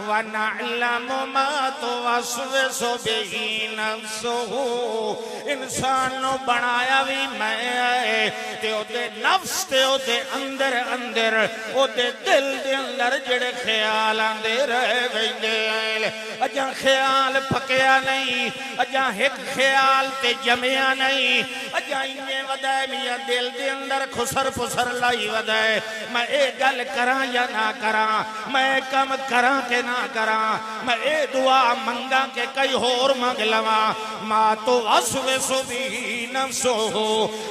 وَنَعْلَمُ مَا تُوَسْوِسُ بِهِ نَفْسُهُ انسان نو بنایا بھی میں آئے تے او دے نفس تے او دے اندر او دے دل دے اندر جڑے خیال آندے رہے ویندے آئے اجاں خیال پکیا نہیں اجاں ایک خیال تے جمعیا نہیں اجاں انہیں ودائے میاں دل دے اندر خسر پسر لائی ودائے میں اے گل کراں یا نہ کراں میں کم کراں کہ نہ کراں میں اے دعا منگا کہ کئی ہور منگ لواں ما تو وسوسو بھی نفسو ہو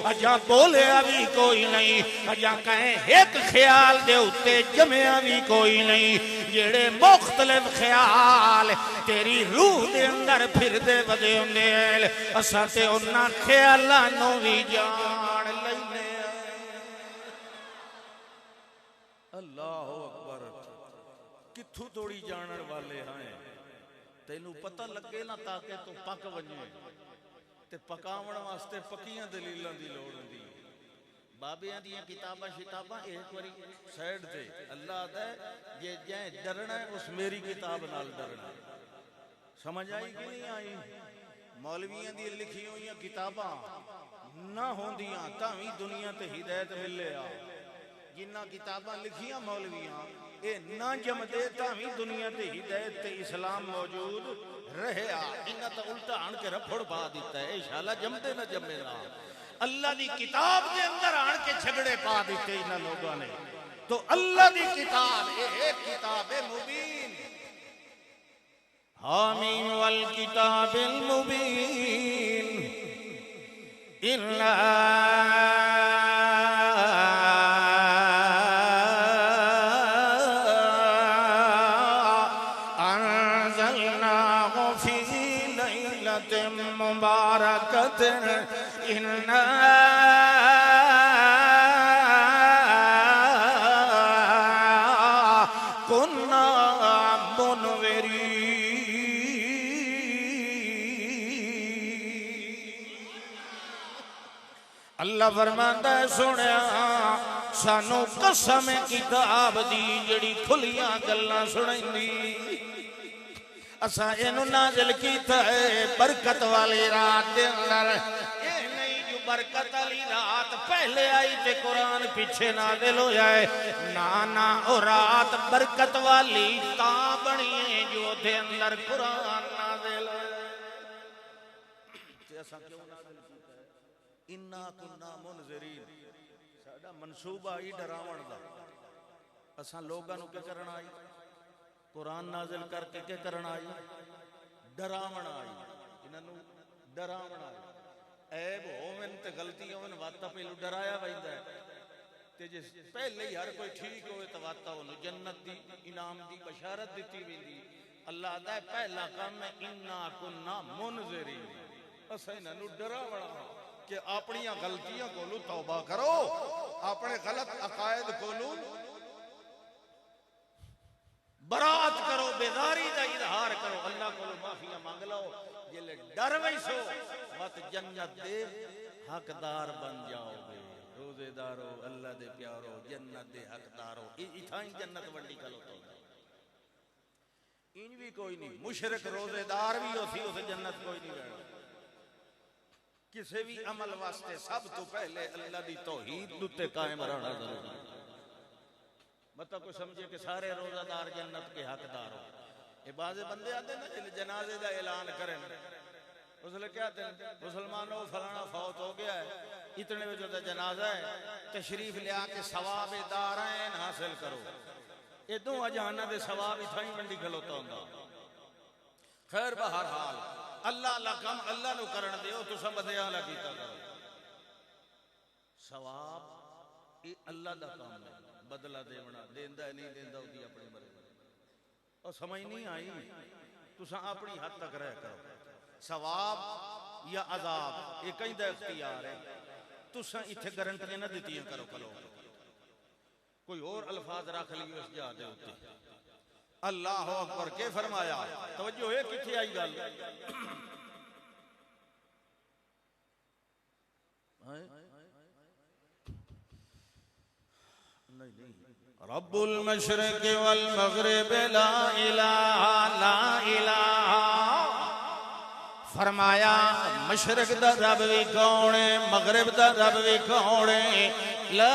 اجاں بولے ابھی کوئی نہیں اجاں کہیں ایک خیال دے اتے جمعہ بھی کوئی نہیں جڑے مختلف خیال تیری روح دے اندر پھر دے ودے ہوندے اساں تے انہاں خیالانوں بھی جان لینے اللہ اکبر کتھو توڑی جانن والے ہیں تینوں پتہ لگے نہ تاکہ تو پک ونجے تے پکاون واسطے پکیاں دلیلاں دی لوڑ ہوندی بابیاں دیاں کتاباں ایک واری سائیڈ تے اللہ آتا ہے یہ جائیں ڈرنا ہے اس میری کتاب نال ڈرنا سمجھ آئی کہ نہیں آئی مولویاں دی لکھی ہوئیاں کتاباں نہ ہوندیاں تاویں دنیا تے ہدایت ملے آ جنہ کتاباں لکھیاں مولویاں اے نہ جم دے تاویں دنیا تے ہدایت تے اسلام موجود رہے آ انہاں تا الٹا آن کے رپھڑ پا دیتا ہے انشاءاللہ جم دے نہ جمے نہ اللہ دی کتاب دے اندر آن کے جھگڑے پا دیتے انہاں لوگوں نے. تو اللہ دی کتاب ایک کتاب مبین. حامیم والکتاب المبین اِنَّا انزلناه في ليلة مباركة إِنَّا كُنَّا اللہ فرماندا ہے سنیا سانو قسم کتاب دی جڑی کھلیاں گلاں سنائندی اساں اینو نازل کیتا ہے برکت والی رات دے اندر. اے نہیں جو برکت والی رات پہلے آئی تے قرآن پیچھے نازل ہو جائے. نا او رات برکت والی تا بنی ہے جو دے اندر قرآن نازل ہو جائے. تے اساں کیوں نازل کیتا ہے؟ اِنَّا كُنَّا مُنذِرِينَ. ساڈا منصوبہ ہی ڈراون دا. اساں لوگاں نو کیا کرنا آئی؟ قرآن نازل کر کے کیا کرنا آئی؟ ڈراون آئی. انہاں نو ڈراون آئی. عیب ہوون تے غلطی ہوون واتا پہلو ڈرایا ویندا ہے. تے جس پہلے ہی ہر کوئی ٹھیک ہوئے تو واتا اونوں جنت دی انعام دی بشارت دتی ویندی. اللہ دا پہلا کام ہے اِنَّا كُنَّا مُنذِرِينَ. اساں انہاں نو ڈراونا کہ اپنی غلطیاں کولو توبہ کرو, اپنے غلط عقائد کولو برات کرو, بیداری دا اظہار کرو, اللہ کولو معافیاں مانگ لو. جلے ڈر ویسو مت جنت دے حقدار بن جاؤ گے. روزے دارو اللہ دے پیارو جنت دے حقدارو. ایتھاں ہی جنت ونڈی کلو تو ان بھی کوئی نہیں. مشرک روزے دار بھی ہوتی اسے جنت کوئی نہیں رہنا. کسی بھی عمل واسطے سب تو پہلے اللہ دی توحید تے قائم رہنا ضروری. مطلب کوئی سمجھے کہ سارے روزہ دار جنت کے حقدار ہو. یہ بعض بندے آتے ہیں نا جنازے دا اعلان کریں اس لئے کیا آتے ہیں مسلمانوں فلانا فوت ہو گیا ہے اتنے وجہ دا جنازہ ہے تشریف لیا کے ثواب دارین حاصل کرو. یہ دو جہانہ دے ثواب اتھائی منڈی کھلوتا ہوں. خیر بہرحال اللہ لکم اللہ نو کرن دیو تو سب بدیا اللہ کیتا کرو. ثواب یہ اللہ دا کام ہے. بدلہ دیونا دیندہ نہیں دیندہ ہوتی اپنی مرضی. اور سمجھ نہیں آئی تو سا اپنی حد تک رہ کرو. ثواب یا عذاب یہ کہیں دا اختیار ہے. تو سا اتھے گارنٹی نہ دیتی ہیں کرو کلو. کوئی اور الفاظ رکھ لیو اس جا دے ہوتے. اللہ اکبر کے فرمایا. توجہ ہے کتھے آئی گل رب المشرق والمغرب لا الہ. فرمایا مشرق دا رب بھی کون ہے مغرب دا رب بھی کون ہے. لا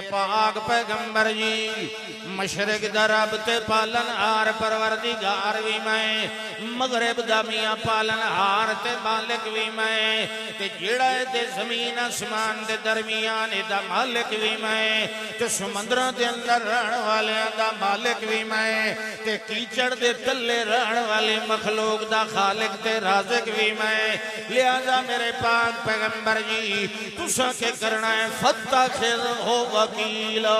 پاک پیغمبر جی مشرق دا رب تے پالن ہار پروردگار بھی میں مغرب دا میاں پالن ہار تے مالک بھی میں تے جیڑا تے زمین آسمان دے درمیان دا مالک بھی میں تے سمندروں دے اندر رہن والے دا مالک بھی میں تے کیچڑ دے تلے رہن والے مخلوق دا خالق تے رازق بھی میں. لہذا میرے پاک پیغمبر جی تسا کے کرنا ہے فتخذ ہو وکیلا.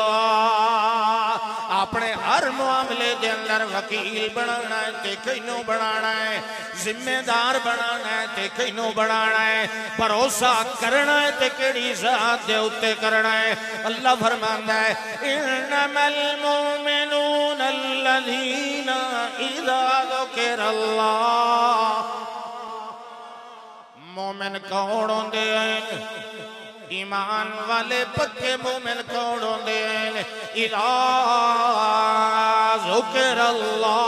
اپنے ہر معاملے دے اندر وکیل بنانا ہے تے کینوں بنانا ہے. ذمہ دار بنانا ہے تے کینوں بنانا ہے. بھروسہ کرنا ہے تے کیڑی ذات دے اوتے کرنا ہے. اللہ فرماندا ہے انما المؤمنون الذین اذا ذکر اللہ. مومن کون ہوندے ہیں؟ ایمان والے پکے مومن کون ہوندے ہیں؟ اذا ذکر اللہ.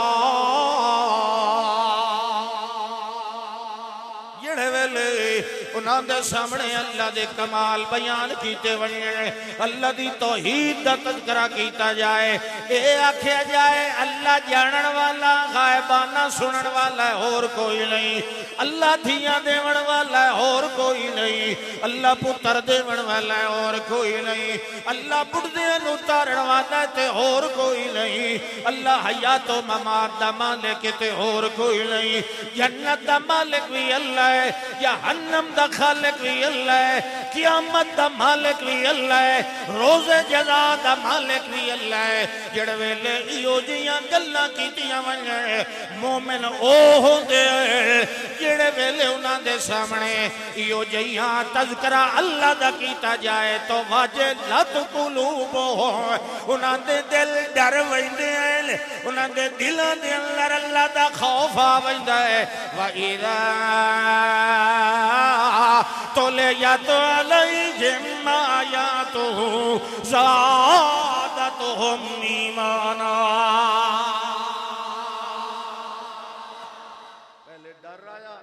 جڑے ویلے انہاں دے سامنے اللہ دے کمال بیان کیتے ونجے اللہ دی توحید دا تذکرہ کیتا جائے اے آکھیا جائے اللہ جانن والا غائبانہ سنن والا ہے اور کوئی نہیں اللہ دھیاں دیون والا ہے اور کوئی نہیں اللہ پتر دیون والا ہے اور کوئی نہیں اللہ بڑھدیاں نوں تارن والا ہے تے اور کوئی نہیں اللہ حیات و ممات دا مالک تے اور کوئی نہیں جنت دا مالک بھی اللہ ہے جہنم دا خالق بھی اللہ ہے قیامت دا مالک بھی اللہ ہے روز جزا دا مالک بھی اللہ ہے جڑ ویلے ایو جیاں گلاں کیتیاں ونجے مومن او ہوندے جڑے ویلے انہاں دے سامنے ایو جیاں تذکرہ اللہ دا کیتا جائے تو واجلت قلوبہم انہاں دے دل ڈر ویندے ہیں انہاں دے دلاں دے اندر اللہ دا خوف آ ویندا ہے وَإِذَا تُلِيَتْ عَلَيْهِمْ آيَاتُهُ زَادَتْهُمْ ایمانا پہلے ڈر آیا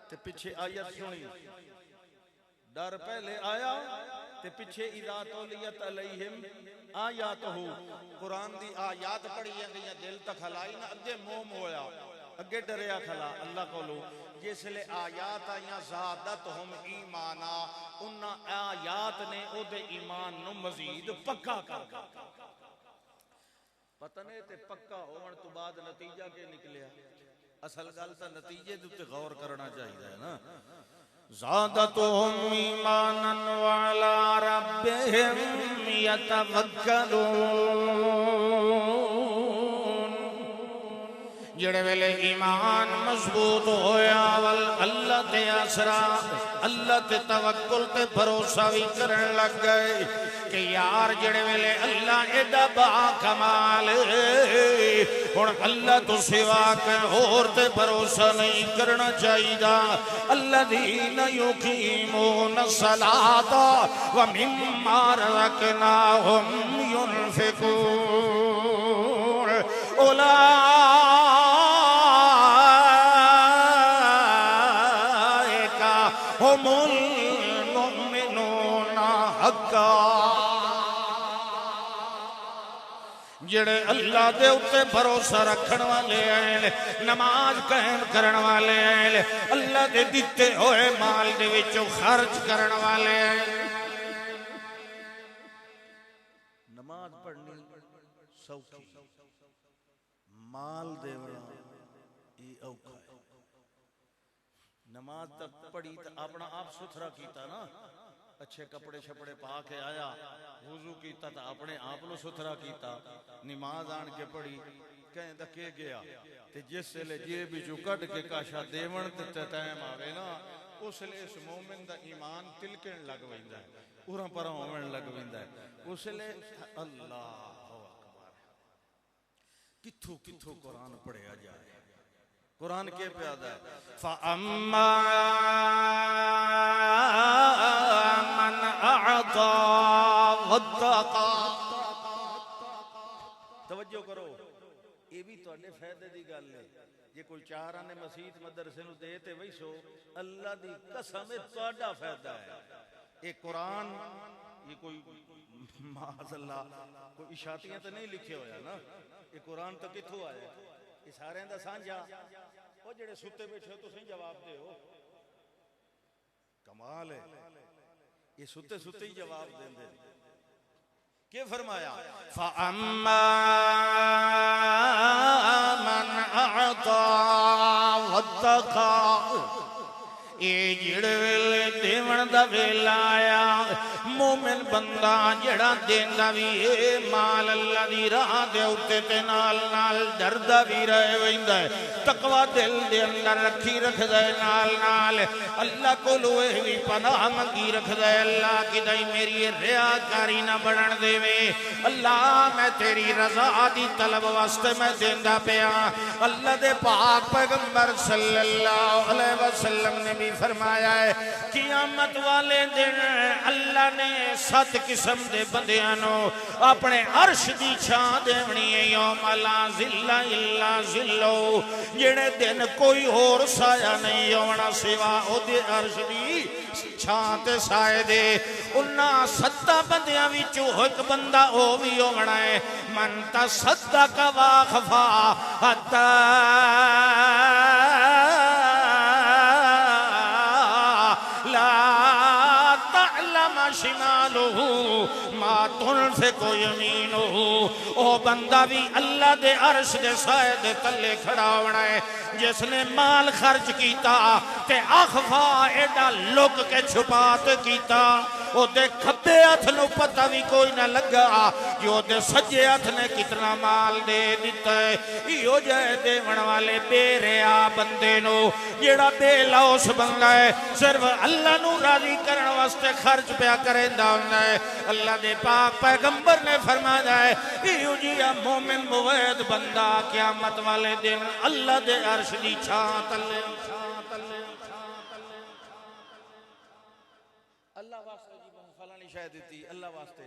تے پیچھے آیت سنی ڈر پہلے آیا تے پیچھے اذا تولیت علیہم آیاتہ قرآن دی آیات پڑھی گئی دل تک ہلائی نہ اگے موم ہویا اگے ڈریا کھلا اللہ کو لو جس لئے آیات آئیاں زادتہم ایمانا انہا آیات نے او دے ایمان نو مزید پکا کر پتہ نہیں تے پکا ہونے تو بعد نتیجہ کے نکلیا اصل گلتا نتیجے دوتے غور کرنا چاہیے ہے نا زادتهم ایمانا وعلا ربهم یتوکلون جڑے ویلے ایمان مضبوط ہویا اللہ تے آسرا اللہ تے توکل تے بھروسہ بھی کرن لگ گئے کہ یار جڑے ویلے اللہ ایڈا با کمال اور اللہ تو سوا کے اور تے بھروسہ نہیں کرنا چاہیے دا الذین یقیمون الصلاۃ ومما رزقناہم ينفقون هم المؤمنون حقا جڑے اللہ دے اتے بھروسہ رکھن والے ہیں نماز قائم کرن والے ہیں اللہ دے دیتے ہوئے مال دے وچوں خرچ کرن والے ہیں نماز پڑھنی سوکھی مال دیونا یہ اوکھا ہے نماز تک پڑھی تو اپنا آپ ستھرا کیتا نا اچھے کپڑے شپڑے پا کے آیا وضو کیتا تو اپنے آپ لو ستھرا کیتا نماز آن کے پڑھی کہیں دکے گیا تے جس سے لے جیب جو کٹ کے کاشا دیون تے تائم آوے نا اس لئے اس مومن دا ایمان تلکن لگ ویندہ ہے اوراں پرا مومن لگ ویندہ ہے اس لئے اللہ کتھو کتھو قرآن پڑھیا جائے قرآن کے پیادہ ہے فَأَمَّا مَنْ أَعْطَى وَاتَّقَى توجہ کرو یہ بھی تو اڈے فائدے دی گل ہے یہ کوئی چار آنے مسیح مدرسے نو دیتے وہی سو اللہ دی قسم تو اڈا فائدہ ہے ایک قرآن یہ کوئی معاذ اللہ کوئی اشاعتیاں تو نہیں لکھے ہویا نا یہ قرآن تو کتھو آیا یہ سارے اندہ سانجا وہ جڑے ستے بیٹھے ہو تو صحیح جواب دے ہو کمال ہے یہ ستے ستے ہی جواب دیں دے کیا فرمایا فَأَمَّا مَنْ أَعْطَى وَاتَّقَى اے جڑے ویلے دیون دا ویلا آیا مومن بندہ جڑا دیندا بھی اے مال اللہ دی راہ دے اوتے تے نال نال ڈردا بھی رہ ویندا ہے تقوی دل دے اندر رکھی رکھدا ہے نال نال اللہ کولوں اے وی پناہ منگی رکھدا ہے اللہ کدی میری ریاکاری نہ بنن دیوے اللہ میں تیری رضا دی طلب واسطے میں دیندا پیا اللہ دے پاک پیغمبر صلی اللہ علیہ وسلم نے بھی فرمایا ہے قیامت والے دن اللہ نے 7 قسم دے بندیاں نو اپنے عرش دی چھاں دیونی ہے یوم لا ظل الا ظلو جڑے دن کوئی اور سایہ نہیں ہونا سوا او دے عرش دی چھاں تے سائے دے انہاں 7 بندیاں وچوں ایک بندہ او بھی ہونا ہے من تصدق واخفا حتی لا تعلم شمالہ ما تنفق یمینہ او بندہ بھی اللہ دے عرش دے سائے دے تلے کھڑا ہونا ہے جس نے مال خرچ کیتا تے اخفا ایڈا لک کے چھپات کیتا او دے کھبے ہاتھ نو پتہ بھی کوئی نہ لگا کہ او دے سجے ہاتھ نے کتنا مال دے دیتا ہے ایو جائے دیون والے بے ریا بندے نو جیڑا بے لوس بندہ ہے صرف اللہ نو راضی کرن واسطے خرچ پیا کریندا ہوندا ہے اللہ دے پاک پیغمبر نے فرمایا ہے ایو جیا مومن موحد بندہ قیامت والے دن اللہ دے عرش دی چھاں تلے اللہ واسطے جی فلانی شاید دیتی اللہ واسطے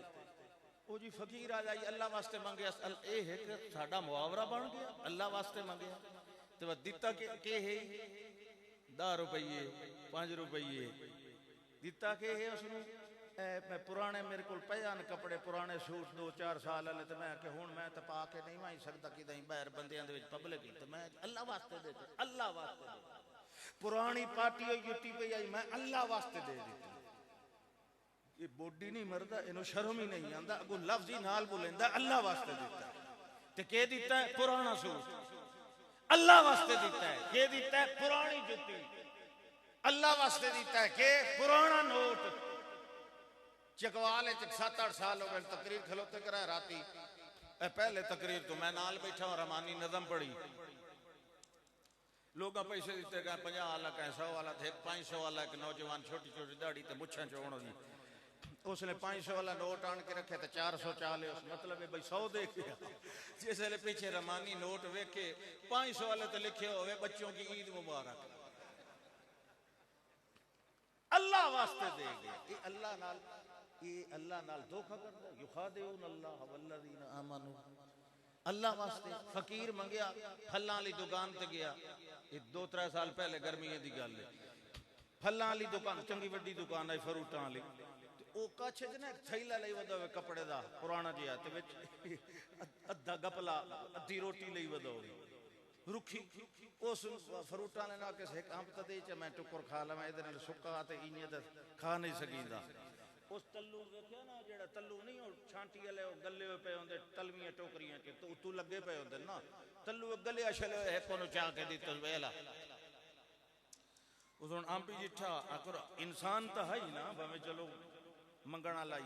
او جی فقیر آ جائی اللہ واسطے مانگیا اے ہے کہ ساڈا محاورہ بن گیا اللہ واسطے مانگیا تو دیتا کہ ہے 10 روپیے 5 روپیے دیتا کہ ہے اس نے میں پرانے میرے کول پیان کپڑے پرانے سوٹ 2-4 سال والے تے میں کہ ہن میں تے پا کے نہیں وائی سکدا کہ دیں باہر بندیاں دے وچ پبلک تے میں اللہ واسطے دے اللہ واسطے پرانی پارٹی ہوئی جُتی پئی آئی میں اللہ واسطے دے دیتی یہ بوڈی نہیں مردا اینو شرم ہی نہیں آندا اگوں لفظ ہی نال بولیندا اللہ واسطے دیتا تے کہ دیتا ہے پرانا سوٹ اللہ واسطے دیتا ہے کہ دیتا ہے پرانی جُتی اللہ واسطے دیتا ہے کہ پرانا نوٹ چکوالے 7-8 سال ہو گئے تقریر کھلوتے کرا راتی پہلے تقریر تو میں نال بیٹھا ہوں رحمانی نظم پڑھی لوگاں پیسے دیتے گئے 50 والا کہیں 100 والا تھے 500 والا ایک نوجوان چھوٹی چھوٹی داڑھی تے مچھاں چوڑ دی اس نے 500 والا نوٹ آن کے رکھے تے 400 چالے اس مطلب ہے بھئی 100 دیکھ گیا جس لئے پیچھے رحمانی نوٹ ویکھے 500 والے تے لکھے ہوئے بچوں کی عید مبارک اللہ واسطے دے گئے یہ اللہ نال دھوکہ کرتا ہے یخادعون اللہ والذین آمنوا اللہ واسطے فقیر منگیا پھلاں والی دکان تے گیا یہ 2-3 سال پہلے گرمیاں دی گل ہے پھلاں والی دکان چنگی وڈی دکان ہے فروٹاں والی او کچھ جنا تھیلا لئی ودا ہوئے کپڑے دا پرانا جہا تے وچ ادھا گپلا ادھی روٹی لئی ودا ہوئے رکھی اس فروٹاں نے نہ کہ ایک امپ تے دے چ میں ٹکر کھا لواں اے دے نال سکا تے اینی تے کھا نہیں سکیندا اس تلو ویکھیا نا جڑا تلو نہیں او چھانٹی والے او گلے ہوئے پے ہوندے تلویاں ٹوکریاں کے تو لگے پے ہوندے نا تلو گلے اشلے ہے کونو چا کے دتا ویلا اس ہن امپی جٹھا اگر انسان تا ہے نا بھاویں چلو منگنا لائی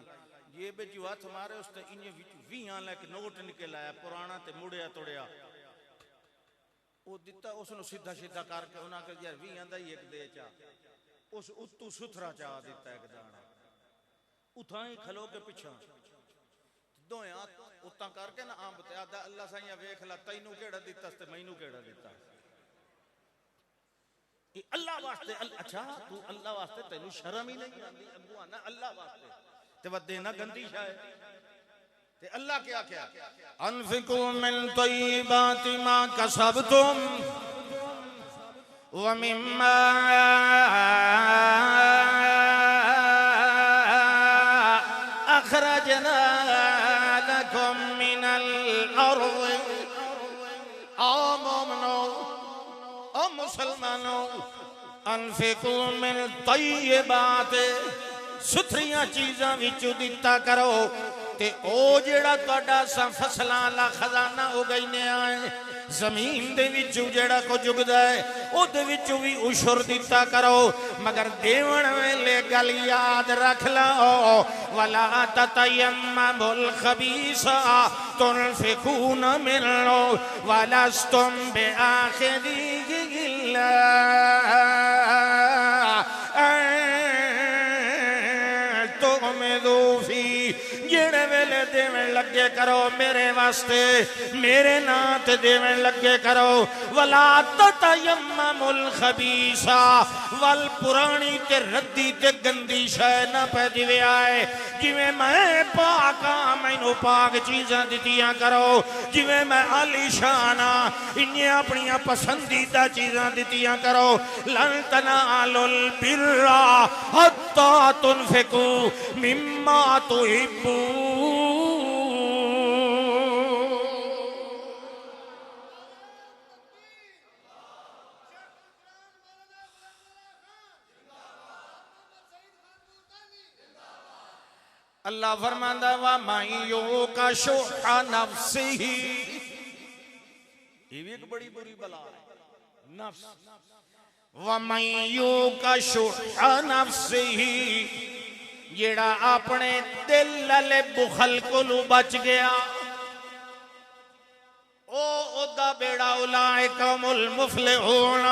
یہ بے جو ہاتھ مارے اس تے انہی وچ 20 لک نوٹ نکل آیا پرانا تے مڑیا توڑیا او دتا اس نو سیدھا سیدھا کر کے انہاں کہ یار 20 دا ہی ایک دے چا اس اتو ستھرا چا دیتا ایک دانا اتھائیں کھلو کے پچھاں دوئیں اتاں کر کے نا آم بتے آدھا اللہ سائیاں ویکھ لا تینوں کیڑا دیتا تے مینوں کیڑا دیتا اللہ واسطے اچھا تو اللہ واسطے تینوں شرم ہی نہیں آندی ابو آنا اللہ واسطے تے ودے نا گندی شاہ تے اللہ کیا کیا انفقوا من طیبات ما کسبتم ومما اخرجنا لكم من الارض آمنوا مسلمانوں انفقوا من طیبات ستھریاں چیزاں وچوں دتا کرو تے او جڑا تہاڈا فصلاں والا خزانہ ہو گئی نے آئے زمین دے وچوں جڑا کو جگدا ہے او دے وچوں بھی عشر دتا کرو مگر دیون ویلے گل یاد رکھ لو ولا تتیمموا الخبیث تنفقون منه ولستم بآخذیہ الا ان تغمضوا فیہ جڑے ویلے دیون لگے کرو میرے واسطے میرے نام تے دیویں لگے کرو ولا تتیمموا الخبیث ول پرانی تے ردی تے گندی شے نہ پہ دیوے آئے جویں میں پاک ہاں مینوں پاک چیزاں دتیاں کرو جویں میں عالی شان ہاں انہیں اپنیاں پسندیدہ چیزاں دتیاں کرو لن تنالوا البر حتی تنفقوا مما تحبون اللہ فرماندہ وَمَن يُوقَ شُحَّ نَفْسِهِ یہ بھی ایک بڑی بری بلا ہے نفس وَمَن يُوقَ شُحَّ نَفْسِهِ جیڑا اپنے دل للے بخل کو لو بچ گیا او دا بیڑا اولائکم المفلحون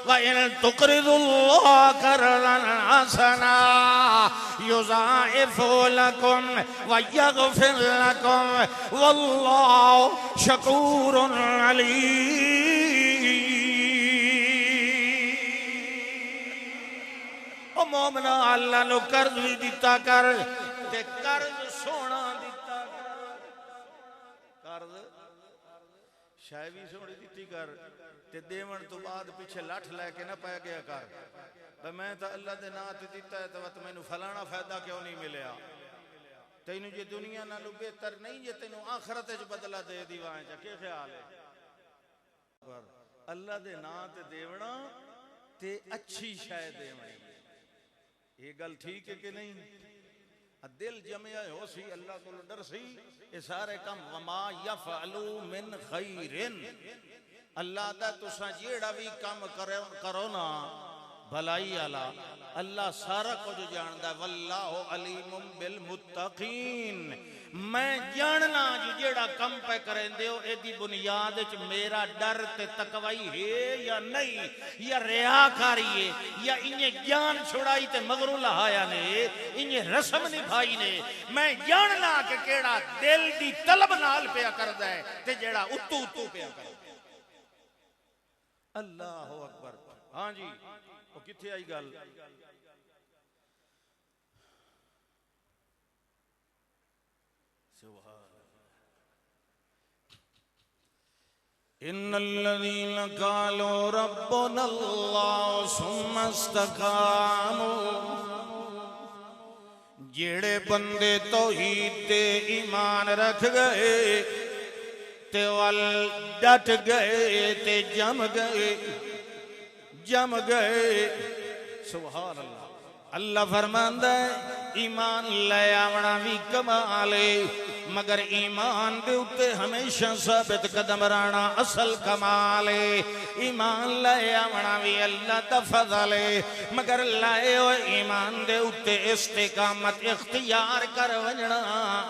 وَإِن تُقْرِضُوا اللَّهَ قَرْضًا حَسَنًا يُضَاعِفْهُ لَكُمْ وَيَغْفِرْ لَكُمْ وَاللَّهُ شَكُورٌ عَلِيمٌ او مومنہ اللہ نو قرض بھی دیتا کر تے قرض سونا دیتا کر قرض شاہ بھی سوڑی دیتی کر تے دیون تو بعد پیچھے لٹھ لے کے نہ پہ گیا کر بھئی میں تا اللہ دے نات دیتا ہے تو میں نو فلانا فائدہ کیوں نہیں ملیا تینو جے دنیا نالو بہتر نہیں جے تینو آخرت جو بدلہ دے دیوائیں جا کیا خیال ہے اللہ دے نات دیونا تے اچھی شاہ دیوائیں یہ گل ٹھیک ہے کہ نہیں دل جمعہ ہو سی اللہ کو ڈر سی یہ سارے کم وما یفعلو من خیرن اللہ دا تسا جیڑا بھی کام کرو نا بھلائی اللہ سارا کو جو جاندہ واللہ علیم بالمتقین میں جاننا جو جیڑا کم پہ کریں دیو اے دی بنیاد چ میرا ڈر تے تقوی ہے یا نہیں یا ریاکاری ہے یا انہیں جان چھڑائی تے مغرو لہایا نے انہیں رسم نبھائی نے میں جاننا کہ کیڑا دل دی طلب نال پیا کر دے تے جیڑا اتو پیا کر دے اللہ اکبر ہاں جی وہ کتھے آئی گل ان الذين قالوا ربنا الله ثم استقاموا جیڑے بندے توحید تے ایمان رکھ گئے تے وال ڈٹ گئے تے جم گئے سبحان اللہ اللہ فرماندہ ہے ایمان لے آونا بھی کمالے مگر ایمان دے اتے ہمیشہ ثابت قدم رانا اصل کمالے ایمان لے آونا بھی اللہ دا فضلے مگر لائے ہو ایمان دے اتے استقامت اختیار کر ونجنا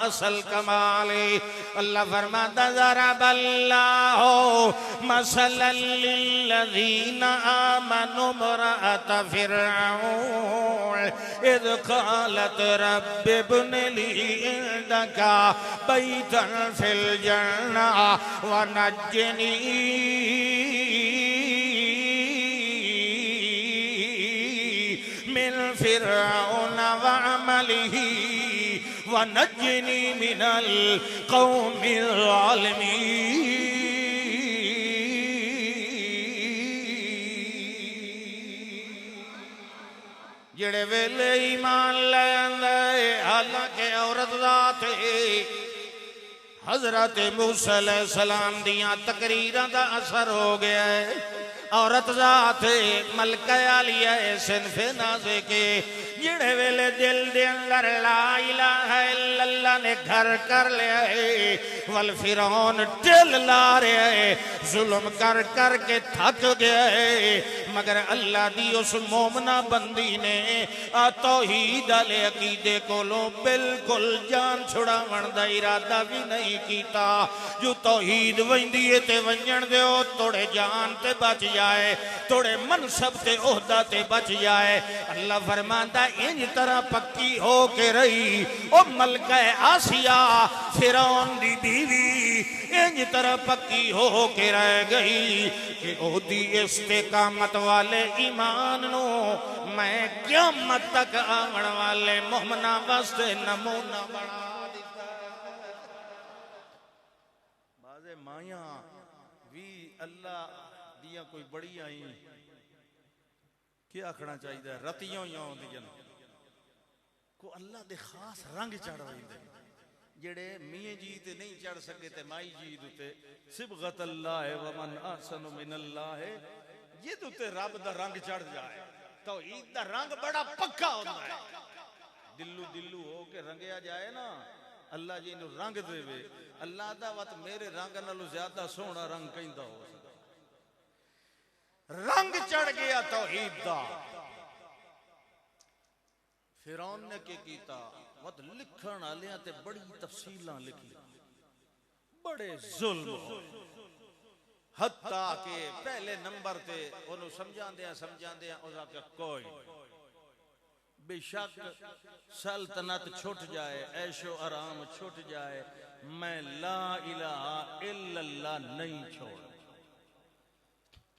اصل کمالے اللہ فرماتا ضرب اللہ مثلا للذین آمنوا امرأۃ فرعون اذ قالت رب ابن لی عندک بیتا فی الجنہ ونجنی من فرعون وعملہ ونجنی من القوم الظالمین جڑے ویلے ایمان لے اندے حالانکہ عورت ذات حضرت موسیٰ علیہ السلام دیاں تقریران دا اثر ہو گیا ہے عورت ذات ملکہ علیہ صنف نازے کے جڑے ویلے دل دے اندر لا الہ الا اللہ نے گھر کر لیا ہے والفرعون ٹل لا رہے ہے ظلم کر کر کے تھک گیا ہے مگر اللہ دی اس مومنہ بندی نے توحید علیہ عقیدے کو لو بالکل جان چھڑا وردہ ارادہ بھی نہیں نہیں کیتا جو توحید ویندی تے ونجن دیو توڑے جان تے بچ جائے توڑے منصب تے عہدہ تے بچ جائے اللہ فرماندا انج طرح پکی ہو کے رہی او ملکہ آسیہ فرعون دی بیوی انج طرح پکی ہو کے رہ گئی کہ او دی استقامت والے ایمان نو میں قیامت تک آمن والے مومنہ واسطے نمونہ بنا دیتا بازے مائیاں وی اللہ دیاں کوئی بڑی آئیں کیا کھڑا چاہیے رتیوں یوں دیاں کو اللہ دے خاص رنگ چڑھ رہی دے جڑے میاں جی تے نہیں چڑھ سکے تے مائی جی تے صبغت اللہ ومن احسن من اللہ یہ تے رب دا رنگ چڑھ جائے توحید دا رنگ بڑا پکا ہوتا ہے دلو دلو ہو کے رنگیا جائے نا اللہ جی نو رنگ دے وے اللہ دا وقت میرے رنگ نالو زیادہ سونا رنگ کہیں دا ہو سکتا رنگ چڑھ گیا توحید دا فرعون نے کی کیتا وقت لکھن آلیاں تے بڑی تفصیلاں لکھی بڑے ظلم ہو حتیٰ کہ پہلے نمبر تے انہوں سمجھان دیا اوزا کہ کوئی بے شک سلطنت چھوٹ جائے عیش و آرام چھوٹ جائے میں لا الہ الا اللہ نہیں چھوڑ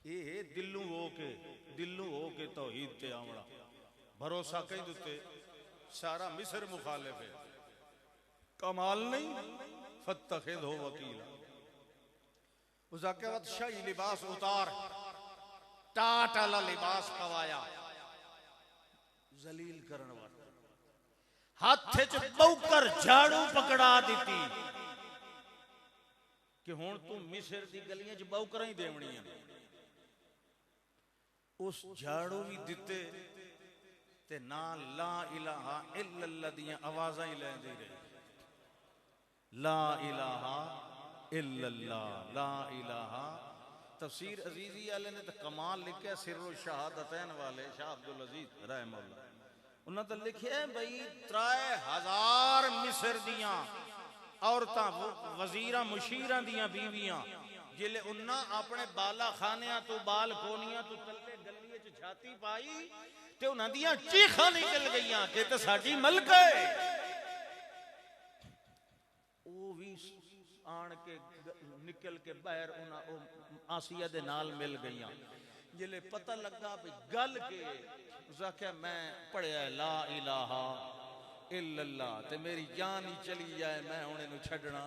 یہ دلوں ہو کے توحید تے آمڑا بھروسہ کہیں دوتے سارا مصر مخالف ہے کمال نہیں فتخذ ہو وکیلا اسا کے وقت شاہی لباس اتار ٹاٹالا لباس پوایا ذلیل کرن والا ہاتھے چ بوکر جھاڑو پکڑا دیتی کہ ہون تو مصر دی گلیاں چ بوکر ہی دیونی ہیں اس جھاڑو بھی دیتے تے نا لا الہ الا اللہ دیاں آوازیں ہی لیں دی رہی لا الہ الا اللہ لا الہ تفسیر عزیزی علیہ نے تو کمال لکھے سر و شہادتین والے شاہ عبدالعزیز رحمہ اللہ انہوں نے لکھے بھئی 3000 مصر دیاں عورتاں وزیرہ مشیرہ دیاں بیویاں جلے انہاں اپنے بالا خانیاں تو بال کونیاں تو تلے گلیے چ چھاتی پائی تے انہاں دیاں چیخاں نکل گئیاں کہ تے ساڈی ملک ہے او بھی آن کے نکل کے باہر انہاں آسیہ دے نال مل گئیاں جلے پتہ لگا بھی گل کے اسا کہ میں پڑھیا لا الہ الا اللہ تے میری جان ہی چلی جائے میں انہیں نو چھڑنا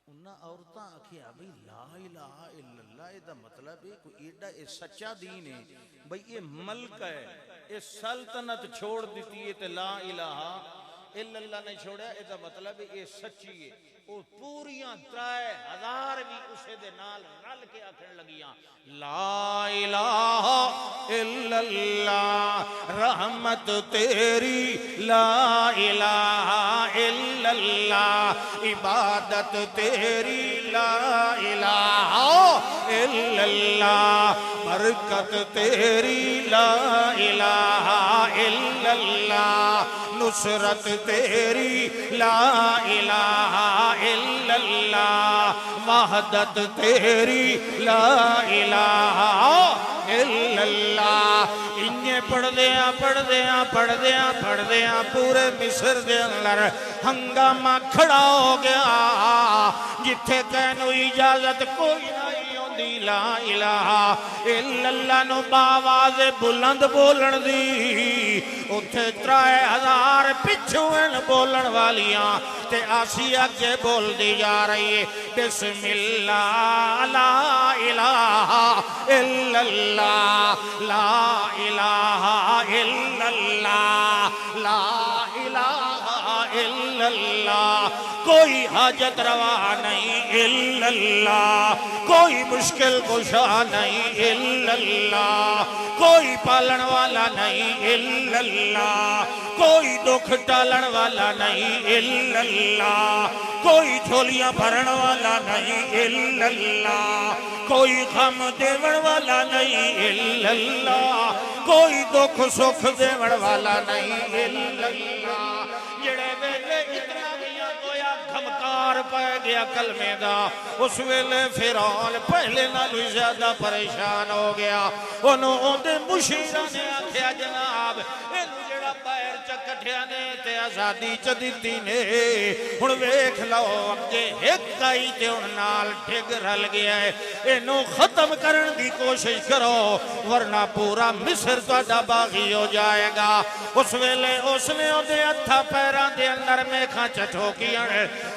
انہاں عورتاں آکھیا بھئی لا الہ الا اللہ دا مطلب ہے کوئی ایڈا اے سچا دین ہے بھئی یہ ملک ہے یہ سلطنت چھوڑ دیتی ہے تے لا الہ الا اللہ نے چھوڑیا یہ دا مطلب ہے یہ سچی ہے وہ پوریاں 3000 بھی اسے دے نال رل کے آکھن لگیاں لا الہ الا اللہ رحمت تیری لا الہ الا اللہ عبادت تیری لا الہ الا اللہ برکت تیری لا الہ الا اللہ نصرت تیری لا الہ الا اللہ وحدت تیری لا الہ الا اللہ انہیں پڑھ دیاں پورے مصر دے اندر ہنگامہ کھڑا ہو گیا جتھے کہنو اجازت کوئی نہیں ہوندی لا الہ الا اللہ نو باواز بلند بولن دی اتھے 3000 پچھویں بولن والیاں تے آسیہ کے بول دی جا رہی ہے بسم اللہ لا الہ الا اللہ لا الہ الا اللہ لا الہ الا اللہ کوئی حاجت روا نہیں الا اللہ کوئی مشکل کشا نہیں الا اللہ کوئی پالن والا نہیں الا اللہ کوئی دکھ ٹالن والا نہیں الا اللہ کوئی جھولیاں بھرن والا نہیں الا اللہ کوئی غم دیون والا نہیں الا اللہ کوئی دکھ سکھ دیون والا نہیں الا اللہ جڑے ویلے اتنا گیا گویا گھمکا پہ گیا کلمے دا اس ویلے فرعون پہلے نالوں زیادہ پریشان ہو گیا انہوں دے مشیرہ نے آکھیا جناب انہوں جڑا باہر چکٹھیا نے تے آزادی چ دتی نے ہن ویکھ لو اگے ایک آئی تے ہن نال ڈھگ رل گیا ہے اینوں ختم کرن دی کوشش کرو ورنہ پورا مصر تہاڈا باغی ہو جائے گا اس ویلے اس نے اودے ہتھاں پیراں دے اندر میکھاں چٹھوکیاں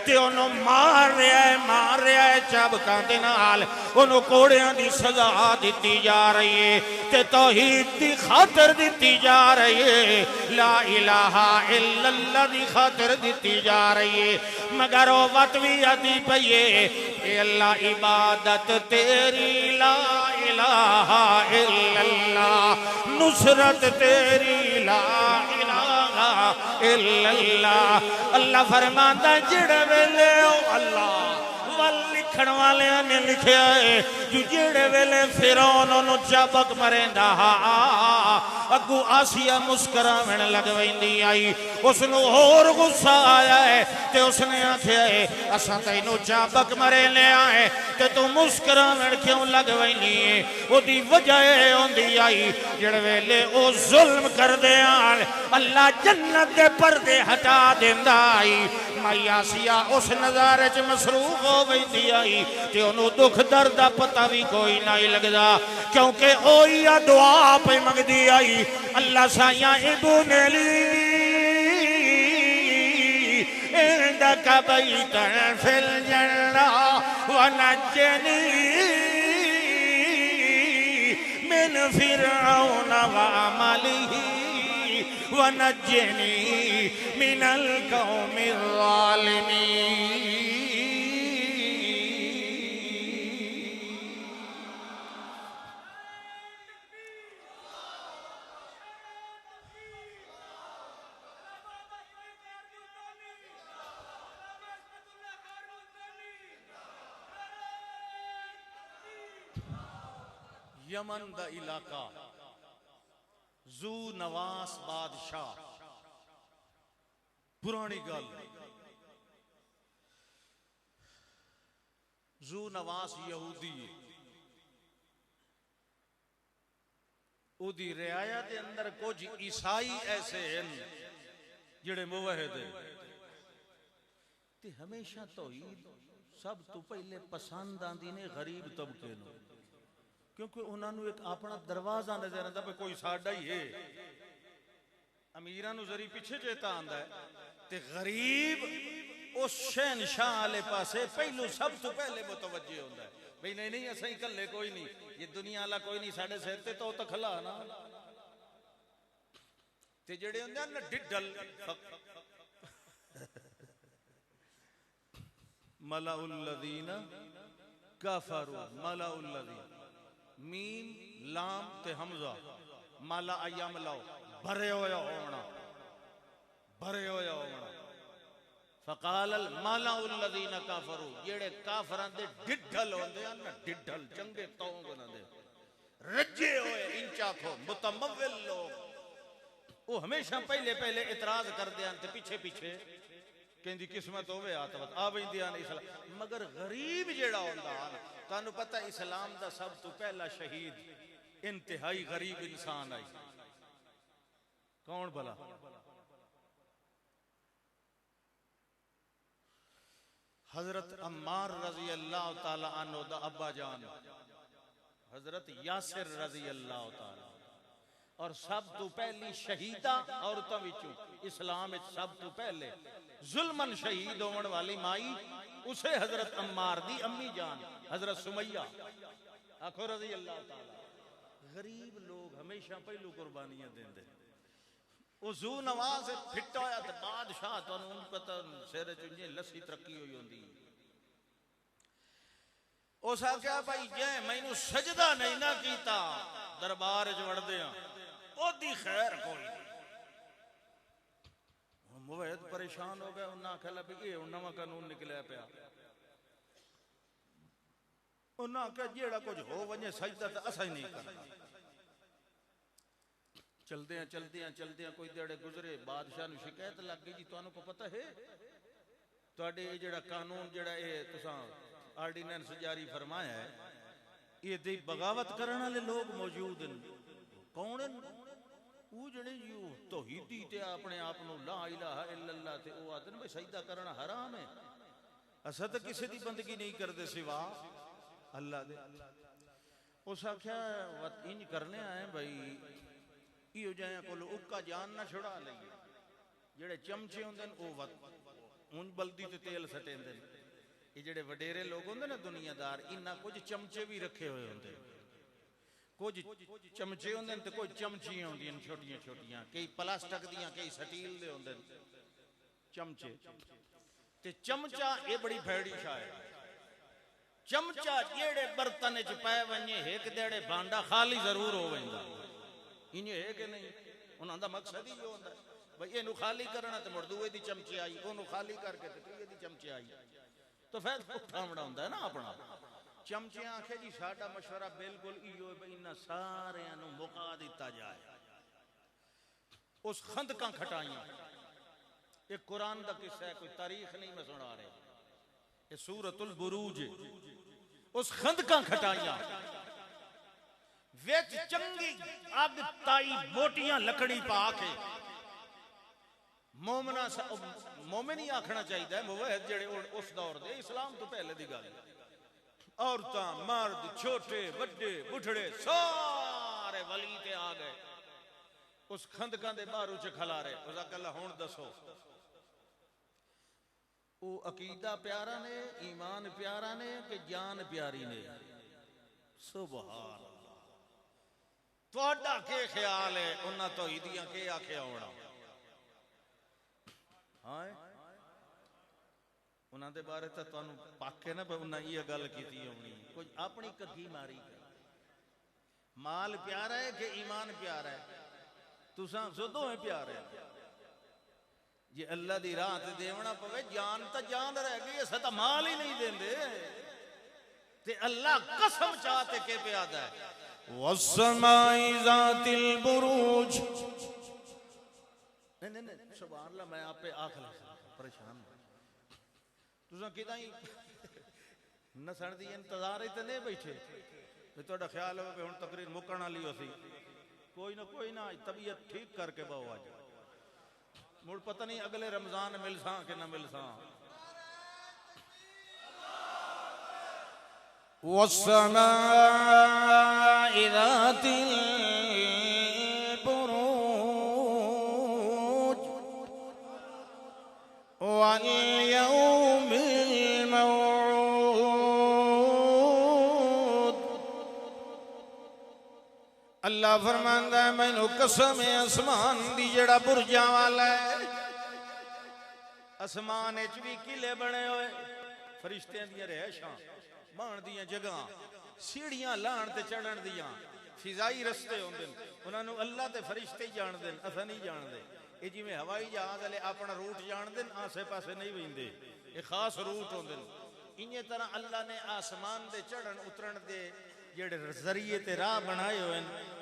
تے اونوں مار رہا ہے چابکاں دے نال اونوں کوڑیاں دی سزا دتی جا رہی ہے تے توحید دی خاطر دتی جا رہی ہے لا الہ الا اللہ دی خاطر دتی جا رہی ہے مگر وہ وقت بھی آتی پئیے اے اللہ عبادت تیری لا الہ الا اللہ نصرت تیری لا الہ الا اللہ اللہ فرماتا جڑے ویلے اللہ لکھن والے نے لکھیا ہے جو جڑے ویلے فرعون انہوں چابک مریندا اگو آسیہ مسکراون لگ ویندی آئی اس نو اور غصہ آیا ہے تے اس نے آکھیا ہے اساں تینوں چابک مرنے آئے تے تو مسکراون کیوں لگ ویندی ہے او دی وجہ ہوندی آئی جڑے ویلے او ظلم کر دے آن اللہ جنت دے پردے ہٹا دیندا آئی مائی آسیہ اس نظارے چ مصروف ہو ویندی آئی تے انہوں دکھ درد پتہ بھی کوئی نہیں لگدا کیونکہ اوہی دعا پہ منگدی آئی اللہ سایاں ابن لی عندک بیتا فی الجنہ ونجنی من فرعون وعملہ ونجنی من القوم الظالمین یمن دا علاقہ زو نواس بادشاہ پرانی گل زو نواس یہودی او دی رعایا دے اندر کچھ عیسائی ایسے ہیں جڑے موحد ہیں تے ہمیشہ توحید سب تو پہلے پسند آندی نے غریب طبقے نو کیونکہ انہوں نے ایک اپنا دروازہ نظر آتا ہے کوئی ساڈا ہی ہے امیران ذری پیچھے جیتا آندا ہے تے غریب اس شہنشاہ والے پاسے پہلو سب تو پہلے متوجہ ہوتا ہے بھئی نہیں اساں ہی کلے کوئی نہیں یہ دنیا والا کوئی نہیں ساڈے سر تے تو تکھلا نا تے جڑے ہوندے نا ڈڈل ملأ الذین کفروا ملأ الذین میم لام تے حمزہ مالا ایام لاؤ بھرے ہویا ہونا فقال المالا الذین کافروا جیڑے کافران دے ڈڈھل ہوندے ہیں نا ڈڈھل چنگے تاؤں بنا دے رجے ہوئے انچا کھو متمول لوگ وہ ہمیشہ پہلے اعتراض کر دے ہیں تے پیچھے کہیں دی قسمت ہوئے آتوات آبین دیان اسلام مگر غریب جیڑا ہوندہ تانو پتہ اسلام دا سب تو پہلا شہید انتہائی غریب انسان آئی کون بلا حضرت عمار رضی اللہ تعالی عنہ دا ابا جان حضرت یاسر رضی اللہ تعالی اور سب تو پہلی شہیدہ عورتوں وچوں اسلام سب تو پہلے ظلمن شہید ہونے والی مائی اسے حضرت عمار دی امی جان حضرت سمیہ آخو رضی اللہ تعالی غریب لوگ ہمیشہ پہلو قربانیاں دیں دے وہ زو نواز پھٹا ہویا تھا بادشاہ تو ان پتہ سیرے چنجے لسی ترقی ہوئی ہوندی اس آگیا بھائی جائے میں انہوں سجدہ نہیں نہ کیتا دربار جوڑ دیا او دی خیر کوئی موحد پریشان ہو گئے انہاں کھلا بھی انہاں قانون نکلے پیا انہاں کہ جیڑا کچھ ہو ونجے سجدہ تا اسا ہی نہیں کرنا چلتے ہیں کوئی دیڑے گزرے بادشاہ نے شکایت لگ گئی جی تو انہوں کو پتہ ہے تواڈے جڑا قانون جڑا یہ تساں آرڈیننس جاری فرمایا ہے یہ دی بغاوت کرنے والے لوگ موجود ہیں کون ہیں وہ جڑے یو توحیدی تے اپنے آپ نو لا الہ الا اللہ تے او آدن بھئی سجدہ کرنا حرام ہے اسا تے کسی دی بندگی نہیں کردے سوا اللہ دے اس آکھیا انج کرنے آئے بھئی ایو جائیں کولو اکا جان نہ چھڑا لئیے جڑے چمچے ہوندے او اون بلدی تے تیل سٹیں دے یہ جڑے وڈیرے لوگ ہوندے نا دنیا دار انہاں کچھ چمچے بھی رکھے ہوئے ہوندے کچھ چمچے ہوندے تے کوئی چمچیاں ہوندیاں چھوٹیاں چھوٹیاں کئی پلاسٹک دیاں کئی سٹیل دے ہوندے چمچے تے چمچا یہ بڑی بھیڑی شاہ ہے چمچا جیڑے برتن وچ پے ونجے ایک دیڑے بانڈا خالی ضرور ہو ویندا انہیں ہے کہ نہیں انہاں دا مقصد ہی جو ہوندا ہے بھئی اینو خالی کرنا تے مڑ دوے دی چمچے آئی اونوں خالی کر کے تے تیے دی چمچے آئی تو فیض اٹھاونا ہوندا ہے نا اپنا چمچے آنکھے جی ساڈا مشورہ بالکل ایو ہے بھئی انہاں سارے انو مکا دیتا جائے اس خندقاں کھٹائیاں ایک قرآن دا قصہ ہے کوئی تاریخ نہیں میں سنا رہے یہ سورۃ البروج اس خندقاں کھٹائیاں ویچ چنگی آگ تائی موٹیاں لکڑی پا کے مومن ہی آکھنا چاہیے ہے موحد جڑے اس دور دے اسلام تو پہلے دی گل عورتاں مرد چھوٹے بڑے بڈھڑے سارے ولی تے آ گئے اس خندقاں دے باہروں چ کھلا رہے جزاک اللہ ہن دسو او عقیدہ پیارا نے ایمان پیارا نے کہ جان پیاری نے سبحان اللہ تواڈا کے خیال ہے انہاں توحیدیاں کے آکھیا ہونا ہاں انہاں دے بارے تے تانوں پاکے نہ انہاں یہ گل کیتی ہونی کچھ اپنی کدھی ماری مال پیارا ہے کہ ایمان پیارا ہے تساں سدوں ہے پیارا ہے جی اللہ دی راہ تے دیونا پوے جان تا جان رہ گئی اسا تا مال ہی نہیں دیندے تے اللہ قسم چاہتے کہ پیادا ہے والسماء ذات البروج نہیں سبحان اللہ میں آپ پہ آخر پریشان تساں کداں ہی نسن دی انتظار ہی تے نہیں بیٹھے میں تہاڈا خیال ہو کہ ہن تقریر مکن والی ہوسی کوئی نہ طبیعت ٹھیک کر کے باو آج مڑ پتہ نہیں اگلے رمضان ملساں کہ نہ ملساں والسماء ذات البروج واليوم الموعود اللہ فرماندا ہے مینوں قسم ہے آسمان دی جڑا برجاں والا ہے آسمان وچ بھی قلعے بنے ہوئے فرشتیاں دی رہائشاں بان دیاں جگہ سیڑھیاں لان تے چڑھن دیاں فضائی رستے ہوندے انہاں نوں اللہ تے فرشتے جان دین اساں نہیں جان دے اے جویں ہوائی جہاز والے اپنا روٹ جان دین آسے پاسے نہیں ویندے اے خاص روٹ ہوندے انہی طرح اللہ نے آسمان دے چڑھن اترن دے جڑے ذریعے تے راہ بنائے ہوئے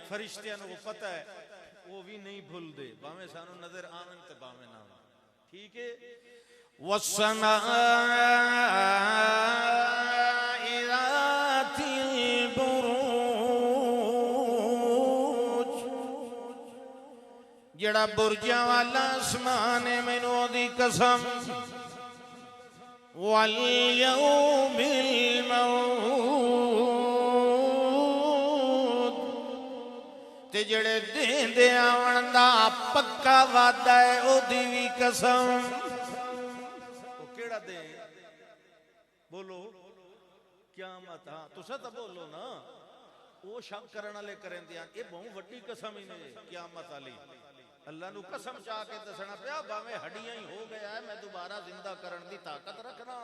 فرشتیاں نوں پتہ ہے وہ بھی نہیں بھول دے باویں سانوں نظر آون تے باویں نہ ٹھیک ہے والسماء ذات البروج جڑا برجاں والا آسمان ہے مینوں دی قسم والیوم الموعود تے جڑے دین دے آون دا پکا وعدہ ہے او دی وی قسم او کیڑا دے بولو قیامت ہاں تساں تے بولو نا او شک کرن والے کرن دیاں اے بہت وڈی قسم ہی نے قیامت والی اللہ نو قسم چاہ کے دسنا پیا باویں ہڈیاں ہی ہو گیا ہے میں دوبارہ زندہ کرن دی طاقت رکھنا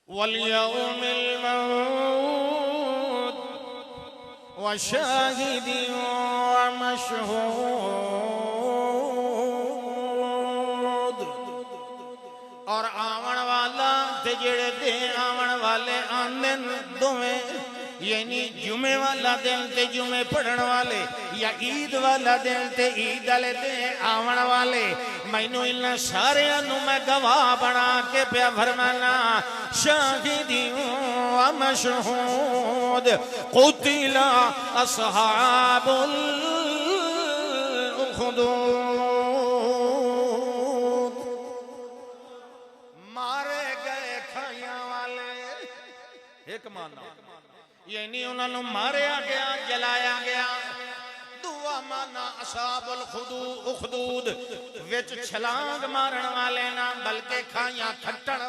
والیوم الموعود وشاہد ومشہود اور آون والا تے جڑے دے آون والے آندن دوویں یعنی جمعے والا دن تے جمعے پڑھن والے یا عید والا دن تے عید والے دن آون والے مینوں انہاں ساریاں نوں میں گواہ بنا کے پیا فرمانا شاہدی و مشہود قتل اصحاب الأخدود مارے گئے کھائیاں والے ایک مانا یعنی انہوں نے ماریا گیا جلایا گیا دعا مانا اصحاب الخدود وچ چھلانگ مارن والے نہ بلکہ کھائیاں کھٹن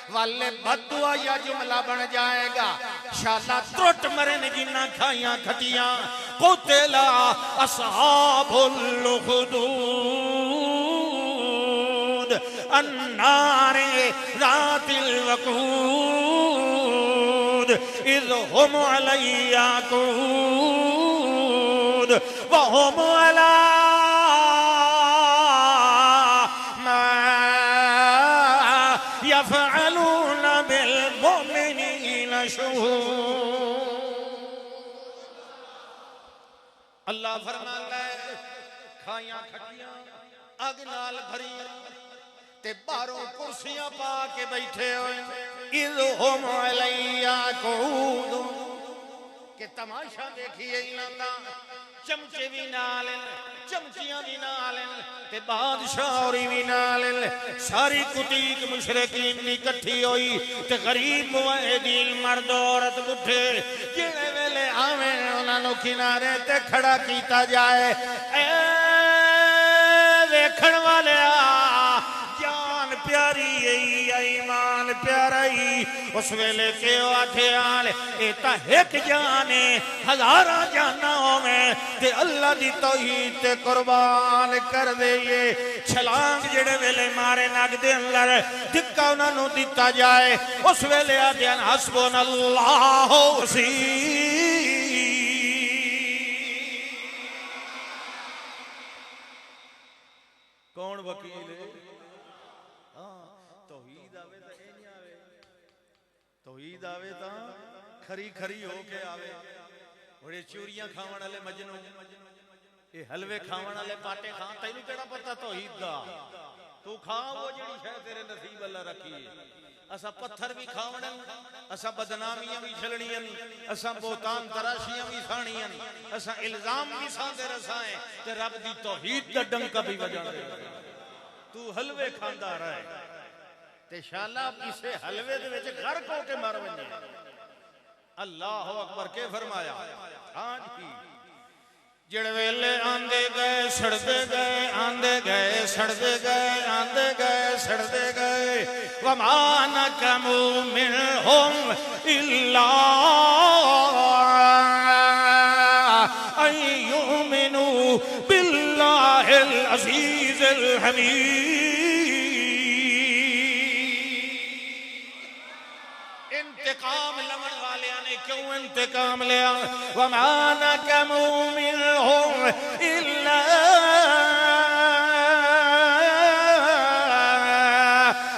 والے بد دعا یا جملہ بن جائے گا شالا ترٹ مرن جنہ کھائیاں کھٹیاں قتل اصحاب الخدود النار ذات الوقود اذ هم علیہ قعود وهم علی ما يفعلون بالمؤمنین شہود اللہ فرماتا ہے کھائیاں کھٹیاں اگ نال بھریاں تے باہروں کرسیاں پا کے بیٹھے ہوئے اذ ہم علیہ قعود کہ تماشا دیکھیے انہاں دا چمچے بھی نالن چمچیاں بھی نالن تے بادشاہ اوری بھی نالن ساری کتیک مشرقین بھی کٹھی ہوئی تے غریب موحدین مرد عورت بڈھے جڑے ویلے آویں انہاں نوں کنارے تے کھڑا کیتا جائے اے ویکھن والیا جان پیاری ایمان پیاری اس ویلے کے آٹھے آلے ایتا ایک جانے ہزارہ جانوں میں تے اللہ دی توحید تے قربان کر دے یہ چھلانگ جڑے ویلے مارے ناگ دے اندر دکھا انہاں نو دیتا جائے اس ویلے آدھیان حسبون اللہ وسی کون وکیل ہے توحید آوے تا اینی آوے توحید آوے تا کھری کھری ہو کے آوے بڑے چوریاں کھاون والے مجنوں اے حلوے کھاون والے پاٹے کھان تینوں کیڑا پتہ توحید دا تو کھا وہ جڑی شے تیرے نصیب اللہ رکھی ہے اسا پتھر بھی کھاون اسا بدنامیاں بھی چھلڑیاں اسا بہتان تراشیاں بھی کھانیاں اسا الزام بھی ساندے رسائیں تے رب دی توحید دا ڈنکا بھی وجان دے تو حلوے کھاندا رہے تے شالا اسے حلوے دے وچ غرق ہو کے مر ونجے اللہ اکبر کے فرمایا ہاں جی جڑ ویلے آندے گئے سڑدے گئے آندے گئے سڑدے گئے آندے گئے سڑدے گئے وما نقموا منهم الا ان يؤمنوا بالله العزيز الحميد انتقام لمن والیاں نے کیوں انتقام لیا وما نقموا منهم الا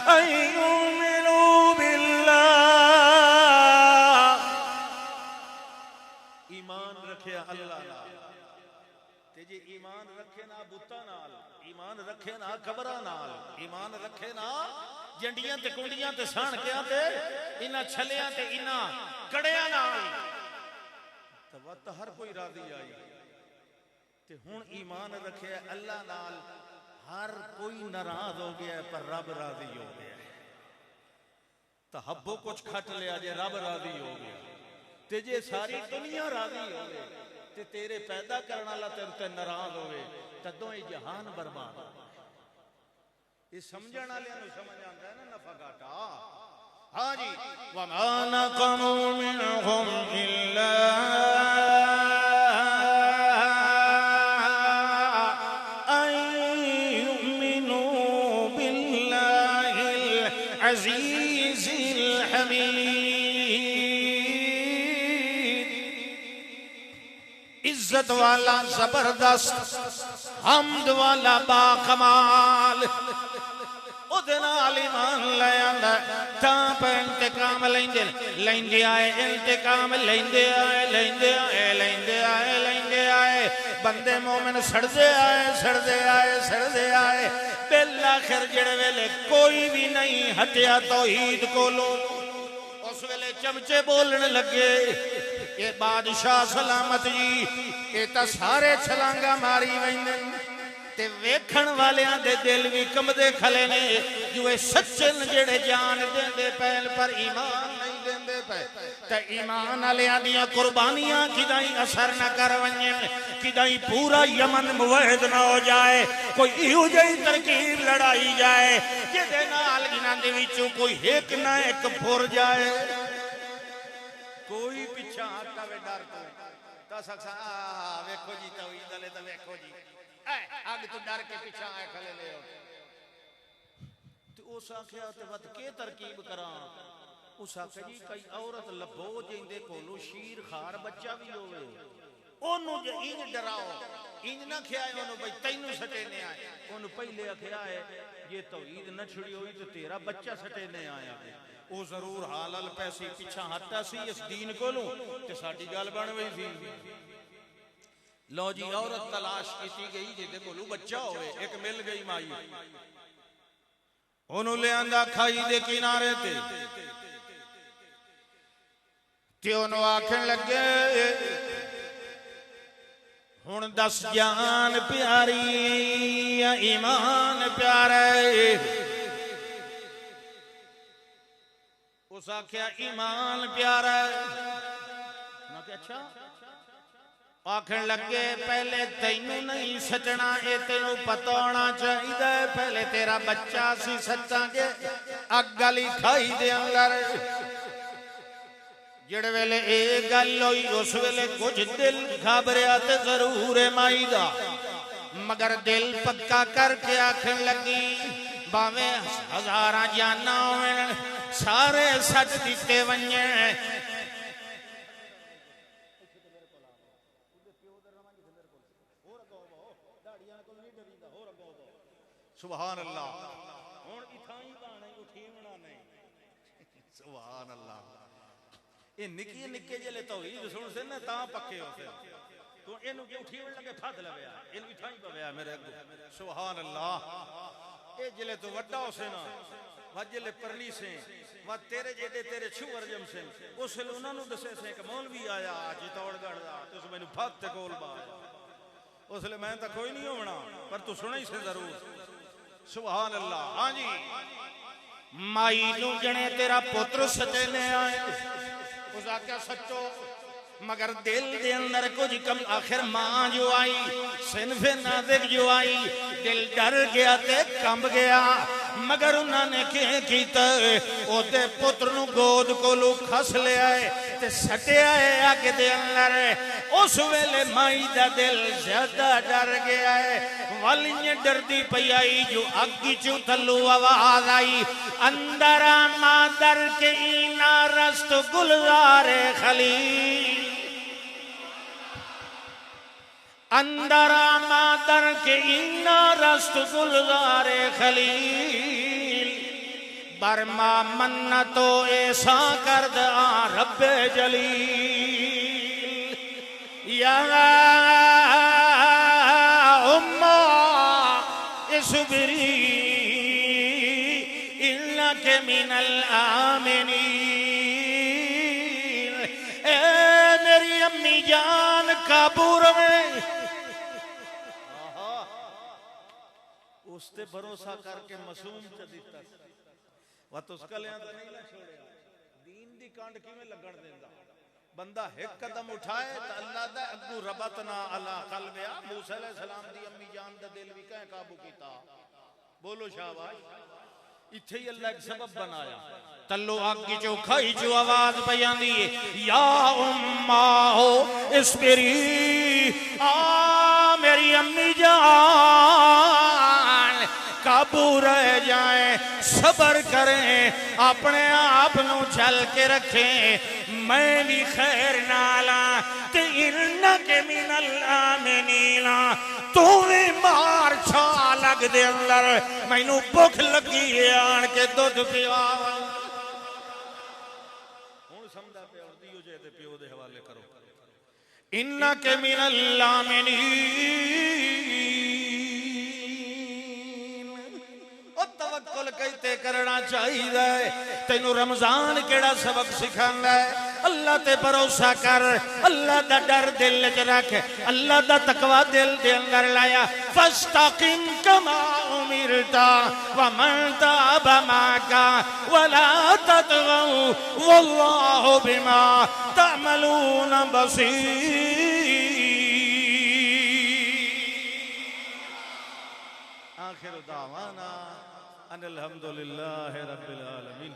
ان يؤمنوا بالله ایمان رکھے اللہ نال تے جی ایمان رکھے نا بتاں نال ایمان رکھے نا قبراں نال ایمان رکھے نا جنڈیاں تے کنڈیاں تے سانکیاں تے انہاں چھلیاں تے انہاں کڑیاں نال تو وقت ہر کوئی راضی آئی تے ہن ایمان رکھے اللہ نال ہر کوئی ناراض ہو گیا ہے پر رب راضی ہو گیا ہے تحبو کچھ کھٹ لیا جے رب راضی ہو گیا تے جے ساری دنیا راضی ہو گئے تے تیرے پیدا کرنا اللہ تے ناراض ہوئے تدوں ہی جہان برباد ہو یہ سمجھنا لیا نو سمجھ آندا ہے نا نفع گھاٹا ہاں جی وما نقموا منهم الا ان يؤمنوا بالله العزيز الحميد عزت والا زبردست حمد والا با کمال دے نال ایمان لے آندا تاں پہ انتقام لیندے لیندے آئے انتقام لیندے آئے لیندے آئے لیندے آئے لیندے آئے بندے مومن سڑدے آئے سڑدے آئے سڑدے آئے بالآخر جڑے ویلے کوئی بھی نہیں ہٹیا توحید کولو اس ویلے چمچے بولن لگے یہ بادشاہ سلامت جی یہ تا سارے چھلانگا ماری ویندن تے ویکھن والیاں دے دل بھی کمدے کھلے نے جو اے سچن جڑے جان دیندے پہل پر ایمان نہیں دیندے پہ تے ایمان والیاں دیاں قربانیاں کدائیں اثر نہ کر ونجن کدائیں پورا یمن موحد نہ ہو جائے کوئی ایہو جئی ترکیب لڑائی جائے جدے نال انہاں دے وچوں کوئی ایک نہ ایک پھر جائے کوئی پیچھا ہٹا وے ڈر تو تا سکسا ویکھو جی توحید والے تے ویکھو جی آگ تو ڈر کے پیچھا آئے کھلے لے ہو تو اس آخیا تے وقت کے ترکیب کران اس آخیا جی کئی عورت لبو جیندے کولو شیر خار بچہ بھی ہوئے انہوں جو انج ڈراؤ انج نہ کھیائے انہوں بھئی تینوں سٹینے آئے انہوں پہلے آخیا ہے یہ توحید نہ چھڑی ہوئی تو تیرا بچہ سٹینے آیا ہے او ضرور حالال پیسی پیچھا ہٹا سی اس دین کو لوں تے ساڑی گال بن ہوئی تھی لو جی عورت تلاش کیتی گئی جے دے کولو بچہ ہوئے ایک مل گئی مائی انہوں لے اندہ کھائی دے کنارے تے تے انہوں آکھن لگے ہن دس جان پیاری یا ایمان پیارے اس آکھیا ایمان پیارا نہ کہ اچھا آکھن لگے پہلے تینوں نہیں سٹنا اے تینوں پتہ ہونا چاہیے پہلے تیرا بچہ سی سٹاں گے اگ گلی کھائی دے اندر جڑے ویلے اے گل ہوئی اس ویلے کچھ دل گھبریا تے ضرور مائی دا مگر دل پکا کر کے آکھن لگی باویں ہزاراں جاناں ہوئیں سارے سچ دیتے ونجیں سبحان اللہ سبحان اللہ یہ نکی نکے جلے توحید سن سے نا تاں پکے ہوتے تو انہوں کی اٹھیون لگے پھاد لگیا انہوں کی تھائیں پہ میرے اگو سبحان اللہ اے جلے تو وڈا ہو سے نا وجلے پرنی سے وہ تیرے جیدے تیرے چھوڑ جم سے اس لئے انہوں نے دسے سے کہ مولوی آیا آجی توڑ گڑ دا تو اس میں نے پھاد تے کول با اس لئے میں تا کوئی نہیں ہونا پر تو سنیں سے ضرور سبحان اللہ ہاں جی مائی نو جنے تیرا پتر سٹے آئے اس آکھیا سچو مگر دل دے اندر کچھ کم آخر ماں جو آئی صنف نازک جو آئی دل ڈر گیا تے کمب گیا مگر انہوں نے کیتا او دے پتر نو گود کو لو کھس لے آئے تے سٹے آئے آگے دے اندر اس ویلے مائی دا دل زیادہ ڈر گیا ہے والیاں ڈر دی پئی آئی جو اگی چو تھلو آواز آئی اندر مادر کے اینا رست گلزار خلیل اندر مادر کے اینا رست گلزار خلیل برما منتو ایسا کرد رب جلیل یا امہ اسبری انکے من الآمنین اے میری امی جان کابور میں اس تے بھروسہ کر کے مسوم چدیتا وقت اس کا لیا تو نہیں لگ چھوڑیا دین دی کانڈ کی میں لگڑ دیندہ بندہ ایک قدم اٹھائے تو اللہ دا اگو ربطنا علا قلبیا موسیٰ علیہ السلام دی امی جان دا دل بھی کہیں قابو کیتا بولو شاہبائی اتھے ہی اللہ ایک سبب بنایا تلو آگ کی جو کھائی جو آواز بیان دیئے یا اماہو اسپری میری امی جان قابو رہ جائیں صبر کریں اپنے آپ نو چل کے رکھیں میں بھی خیر نالا تے انکے من الآمنین تو بھی مار چھا لگ پاک دے اندر مینوں بھوک لگی ہے آن کے دودھ پیا ہن سمجھا پیا اور دیو جے تے پیو دے حوالے کرو انک من اللامنین او توکل کیتے کرنا چاہیے تینوں رمضان کیڑا سبق سکھاندا ہے اللہ تے بھروسہ کر اللہ دا ڈر دل وچ رکھ اللہ دا تقوی دل دے اندر لایا فاستقم کما امرت ومن تاب معك ولا تطغوا والله بما تعملون بصير آخر دعوانا ان الحمد للہ رب العالمین